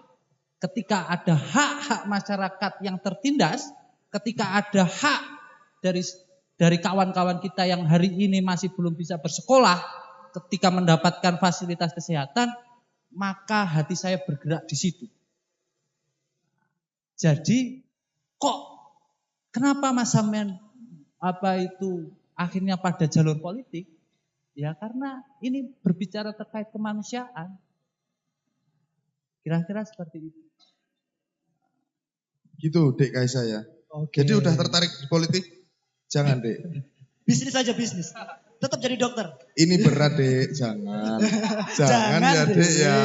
ketika ada hak-hak masyarakat yang tertindas, ketika ada hak dari kawan-kawan kita yang hari ini masih belum bisa bersekolah, ketika mendapatkan fasilitas kesehatan, maka hati saya bergerak di situ. Jadi, kok kenapa Mas Samen akhirnya pada jalur politik? Ya karena ini berbicara terkait kemanusiaan. Kira-kira seperti itu. Gitu Dek Kaisa ya. Oke. Jadi udah tertarik di politik? Jangan Dek. Bisnis aja bisnis. Tetap jadi dokter. Ini berat Dek, jangan. Jangan ya Dek ya.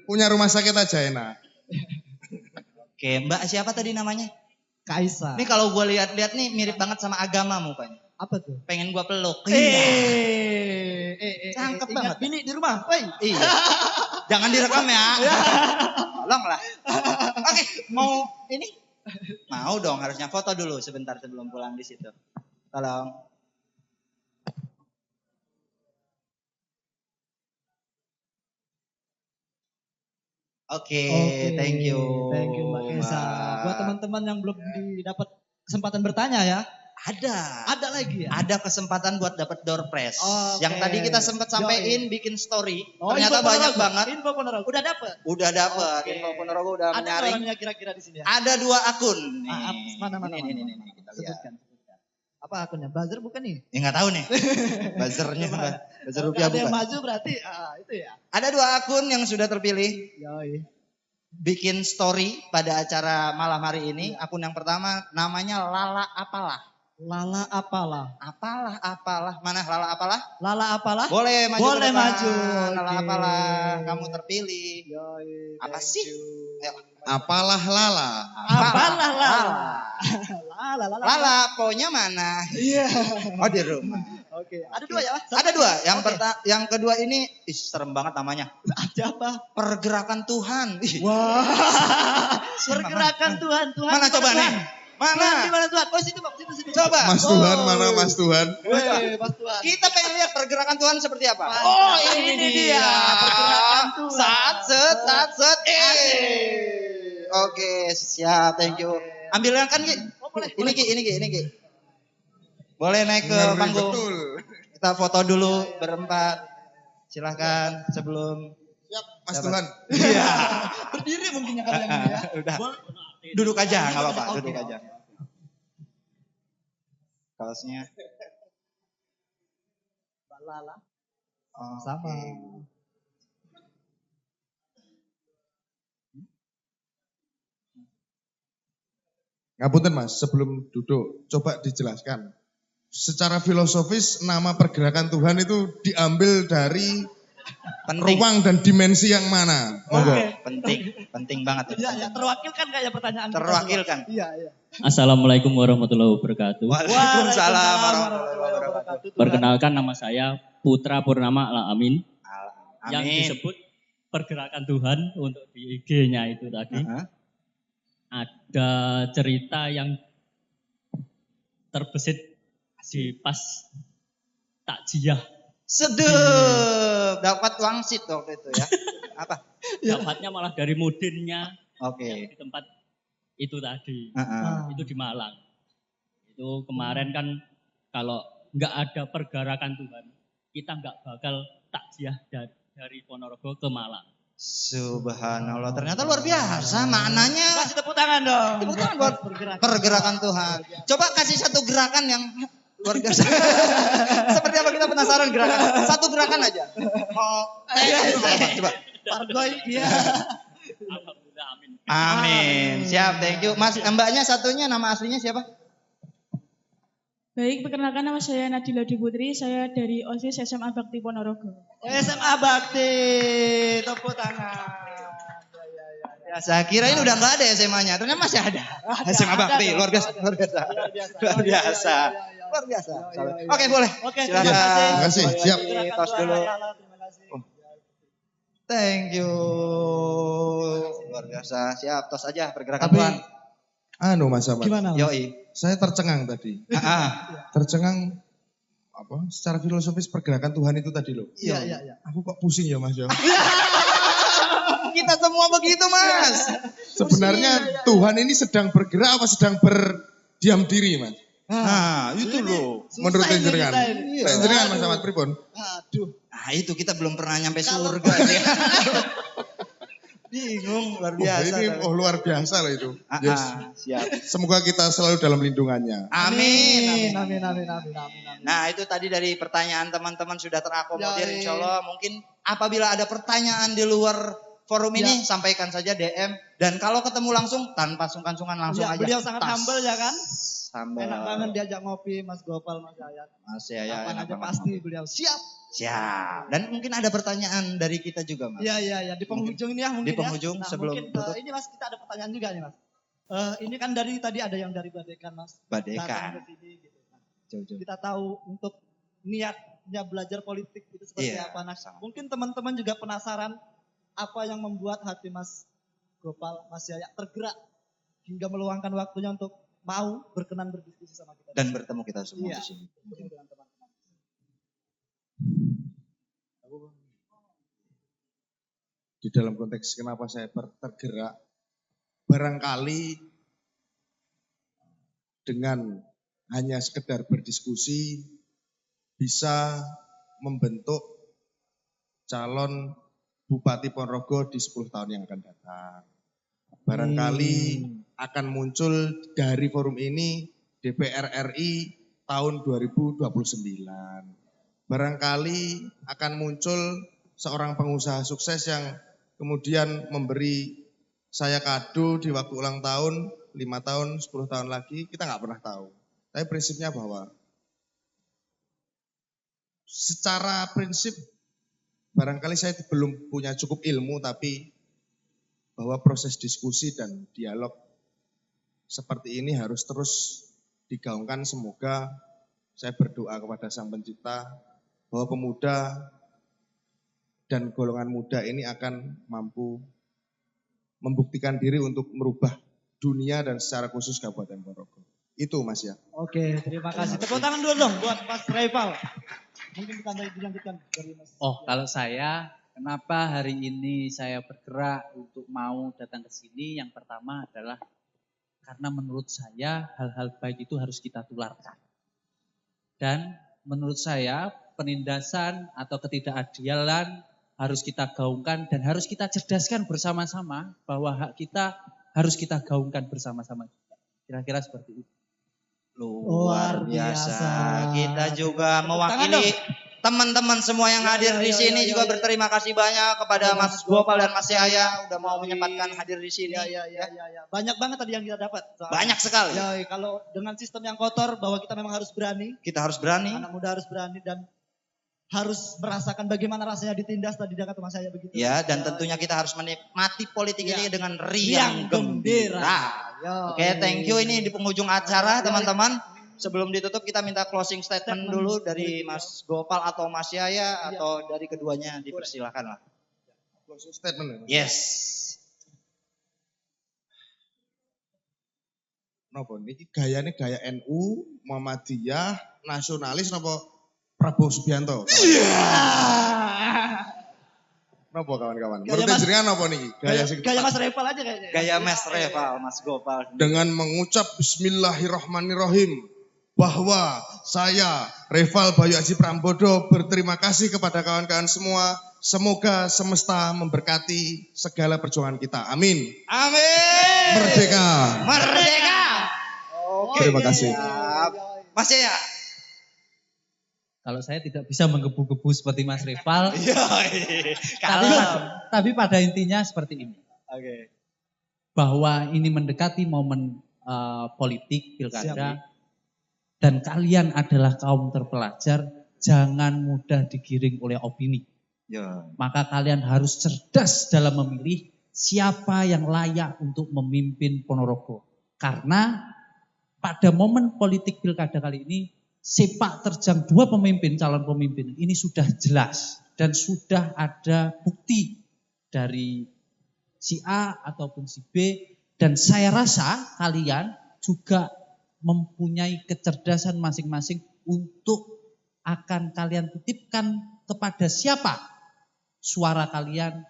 Punya rumah sakit aja enak. Oke, Mbak siapa tadi namanya? Kaisa. Ini kalau gue lihat-lihat nih mirip banget sama agama mukanya. Apa tuh? Pengen gue peluk. Cakep ingat banget. bini di rumah. Woi. Iya. Jangan direkam ya. Tolonglah. Oke, mau ini? Mau dong, harusnya foto dulu sebentar sebelum pulang di situ. Tolong. Oke, thank you. Thank you Mbak Kaisa. Buat teman-teman yang belum dapat kesempatan bertanya ya. Ada lagi ya? Ada kesempatan buat dapat door prize. Oke. Yang tadi kita sempat sampein bikin story. Oh, Ternyata info banyak Ponorogo. banget. Info Ponorogo. Udah dapet? Udah dapet. Oke. Info Ponorogo udah Ada menyaring. orangnya kira-kira di sini ya? Ada 2 akun. Nih. Mana. Ini, kita lihat. Sebutkan. Apa akunnya? Buzzer bukan nih? Ya nggak tahu nih. Buzzernya. Buzzer Kalau rupiah ada yang bukan. maju berarti itu ya. Ada 2 akun yang sudah terpilih. Yoi. Bikin story pada acara malam hari ini. Akun yang pertama namanya Lala Apalah. Lala apalah? Apalah. Mana Lala Apalah? Lala apalah? Boleh maju Boleh ke depan. maju. Lala Oke. Apalah. Kamu terpilih. Yoi. Apa thank sih? you. Ayo. Apalah Lala. Apalah Lala? Lala, po-nya mana? Iya. Oh di rumah. Oke. Ada 2 ya? Ada 2. Oke. Yang kedua ini, serem banget namanya. Siapa? Pergerakan Tuhan. Ih, Wah. Pergerakan Tuhan. mana coba nih? Tuhan Mana? di mana Tuhan? Oh situ Bang, situ. Coba. Mas Tuhan mana Mas Tuhan? Weh, Mas Tuhan. Kita pengen lihat pergerakan Tuhan seperti apa. Mantap. Oh Ini ini dia, dia. pergerakan Tuhan. Sat set. Oke, siap. Thank you. Ambil yang kan Ki. Ini Ki. Boleh naik ke Ngeri panggung. betul. Kita foto dulu berempat. Silahkan sebelum. Siap Mas Siapa? Tuhan. Iya. Berdiri mungkin ya kalau yang ini ya. Udah. Duduk aja, nggak apa-apa. Duduk aja. Kaosnya. Lala. Oh, Sama. Ngapunten Mas, sebelum duduk, coba dijelaskan. Secara filosofis nama pergerakan Tuhan itu diambil dari Penting. ruang dan dimensi yang mana? Monggo. Penting banget. Iya, terwakilkan nggak ya pertanyaan kita? Terwakilkan. Iya. Assalamualaikum warahmatullahi wabarakatuh. Waalaikumsalam warahmatullahi wabarakatuh. Perkenalkan nama saya Putra Purnama Al-Amin. Yang Amin. disebut pergerakan Tuhan untuk di IG-nya itu tadi. Ada cerita yang terbesit di pas takjiah. Sedep. Dapat wangsit waktu itu ya. Apa? Dapatnya malah dari mudinnya Oke. di tempat itu tadi. Heeh. Itu di Malang. Itu kemarin kan kalau nggak ada pergerakan Tuhan, kita nggak bakal takziah dari Ponorogo ke Malang. Subhanallah, ternyata luar biasa maknanya. Kasih tepuk tangan dong. Tepuk tangan buat pergerakan Tuhan. Coba kasih satu gerakan yang luar biasa. Seperti apa, kita penasaran gerakan. Satu gerakan aja. Mau coba. Pargoy, iya. Alhamdulillah, amin. Amin. Siap, thank you. Mas, mbaknya satunya nama aslinya siapa? Baik, perkenalkan nama saya Nadila Putri, saya dari OSIS SMA Bakti Ponorogo. SMA Bakti, tepuk tangan. Ya, saya kira ini udah nggak ada SMA-nya, ternyata masih ada. SMA Bakti, luar biasa. Luar biasa. Oke, boleh. Oke, Silakan. terima kasih. Siap. Tos dulu. Terima kasih. Thank you. Luar biasa. Siap, tos aja pergerakan Tapi, Tuhan. Mas Ahmad. Gimana? Yoi. Saya tercengang tadi. Tercengang apa? Secara filosofis pergerakan Tuhan itu tadi loh. Iya. Aku kok pusing ya Mas ya. Kita semua begitu, Mas. Sebenarnya Tuhan ini sedang bergerak apa sedang berdiam diri, Mas? Nah, itu loh. Menurut Susah ini jenengan. kita ini. Jenengan Mas Ahmad pripun? Aduh. Nah, itu kita belum pernah nyampe surga. Ya. Bingung, luar Wah, biasa. ini luar biasa loh itu. Yes. Siap. Semoga kita selalu dalam lindungannya. Amin. Amin. Amin. Nah itu tadi dari pertanyaan teman-teman sudah terakomodir Ya, insya Allah. Mungkin apabila ada pertanyaan di luar forum ini sampaikan saja DM. Dan kalau ketemu langsung tanpa sungkan-sungkan langsung Ya, aja. beliau sangat humble ya kan? Humble. Enak banget diajak ngopi Mas Gopal, Mas Yayat. Mas ya, Kapan enak aja banget. pasti beliau siap. Siap. Dan mungkin ada pertanyaan dari kita juga Mas. Iya. Di penghujung ini ya mungkin Di penghujung ya. Nah, sebelum mungkin, tutup. ini Mas kita ada pertanyaan juga nih Mas. Ini kan dari tadi ada yang dari Badekan Mas. Badekan. Datang ke sini gitu. Nah, Jauh-jauh. kita tahu untuk niatnya belajar politik itu seperti Iya, apa. Nah, mungkin teman-teman juga penasaran apa yang membuat hati Mas Gopal, Mas Yayat tergerak hingga meluangkan waktunya untuk mau berkenan berdiskusi sama kita. Dan bertemu kita semua Iya. di sini. Mungkin dengan teman-teman. Di dalam konteks kenapa saya tergerak, barangkali dengan hanya sekedar berdiskusi bisa membentuk calon Bupati Ponorogo di 10 tahun yang akan datang. Barangkali akan muncul dari forum ini DPR RI tahun 2029. Barangkali akan muncul seorang pengusaha sukses yang kemudian memberi saya kado di waktu ulang tahun, 5 tahun, 10 tahun lagi, kita nggak pernah tahu. Tapi prinsipnya bahwa secara prinsip barangkali saya belum punya cukup ilmu, tapi bahwa proses diskusi dan dialog seperti ini harus terus digaungkan. Semoga saya berdoa kepada Sang Pencipta bahwa pemuda dan golongan muda ini akan mampu membuktikan diri untuk merubah dunia dan secara khusus Kabupaten Ponorogo. Itu Mas ya. Oke, terima kasih. Tepuk tangan dulu dong buat Mas Reval. Mungkin dilanjutkan dari Mas. Oh, kalau saya, kenapa hari ini saya bergerak untuk mau datang ke sini? Yang pertama adalah karena menurut saya hal-hal baik itu harus kita tularkan. Dan menurut saya penindasan atau ketidakadilan harus kita gaungkan dan harus kita cerdaskan bersama-sama bahwa hak kita harus kita gaungkan bersama-sama. Kira-kira seperti itu. Luar biasa. Kita juga mewakili teman-teman semua yang hadir di sini juga berterima kasih banyak kepada Mas Gopal dan Mas Yaya udah mau menyempatkan hadir di sini. Ya. Banyak banget tadi yang kita dapat. Banyak sekali. Ya, kalau dengan sistem yang kotor bahwa kita memang harus berani. Kita harus berani. Anak muda harus berani dan harus merasakan bagaimana rasanya ditindas tadi dia kata Mas Yaya begitu. Ya, dan tentunya kita harus menikmati politik ini dengan riang gembira. Oke, thank you. Ini di penghujung acara teman-teman. Sebelum ditutup kita minta closing statement dulu dari Mas Gopal atau Mas Yaya atau dari keduanya, dipersilakan lah. Closing statement. Yes. Nopo niki gayane gaya NU, Muhammadiyah, nasionalis nopo Prabowo Subianto? Nopo kawan-kawan? Menurut jenengan nopo niki? Gaya Mas Reval aja kayaknya. Gaya Mas Reval, Mas Gopal. Dengan mengucap Bismillahirrahmanirrahim bahwa saya Reval Bayu Aji Prambodo berterima kasih kepada kawan-kawan semua. Semoga semesta memberkati segala perjuangan kita. Amin. Amin. Merdeka. Merdeka. Oke. Terima kasih. Mas Yaya. Kalau saya tidak bisa menggebu-gebu seperti Mas Reval, Kalau tapi pada intinya seperti ini. Oke. Bahwa ini mendekati momen politik pilkada dan kalian adalah kaum terpelajar, jangan mudah digiring oleh opini. Ya. Maka kalian harus cerdas dalam memilih siapa yang layak untuk memimpin Ponorogo. Karena pada momen politik pilkada kali ini, sepak terjang dua pemimpin, calon pemimpin ini sudah jelas dan sudah ada bukti dari si A ataupun si B, dan saya rasa kalian juga mempunyai kecerdasan masing-masing untuk akan kalian titipkan kepada siapa suara kalian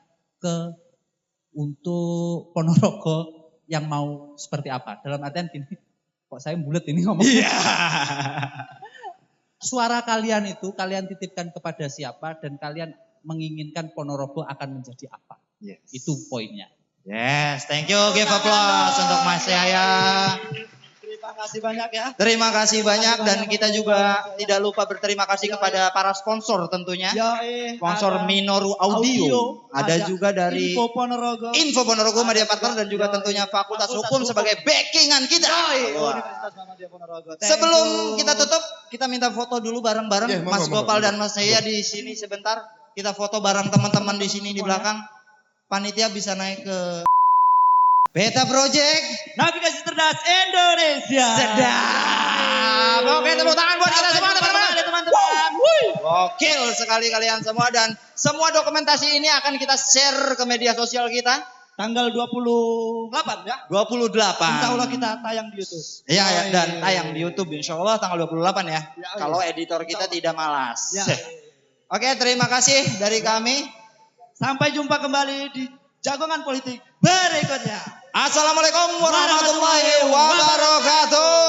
untuk Ponorogo yang mau seperti apa. Dalam artian gini, kok saya bulet ini ngomong. Suara kalian itu kalian titipkan kepada siapa dan kalian menginginkan Ponorogo akan menjadi apa. Yes. Itu poinnya. Yes, thank you. Give applause untuk Mas Yahya. Terima kasih banyak ya. Terima kasih banyak dan kita juga tidak lupa berterima kasih kepada para sponsor tentunya. Sponsor Ada Minoru Audio. Ada juga dari Info Ponorogo. Info Ponorogo Media Partner dan juga tentunya Fakultas Hukum sebagai backingan kita. Wah. Universitas Muhammadiyah Ponorogo. Thank Sebelum you. kita tutup, kita minta foto dulu bareng-bareng. Ya, monggo, Mas monggo, Gopal monggo. dan Mas Yahya di sini sebentar. Kita foto bareng teman-teman di sini di belakang. Panitia bisa naik ke Beta Project. Navigasi cerdas Indonesia. Sedap. Oke, tepuk tangan buat kita semua teman-teman. Gokil sekali kalian semua dan semua dokumentasi ini akan kita share ke media sosial kita. Tanggal 28 ya. 28. Insya Allah kita tayang di YouTube. Iya ya, dan tayang di YouTube insya Allah tanggal 28 ya. Ya, Kalau editor kita tidak malas. Ya. Oke, terima kasih dari kami. Sampai jumpa kembali di Jagongan Politik berikutnya. Assalamualaikum warahmatullahi wabarakatuh.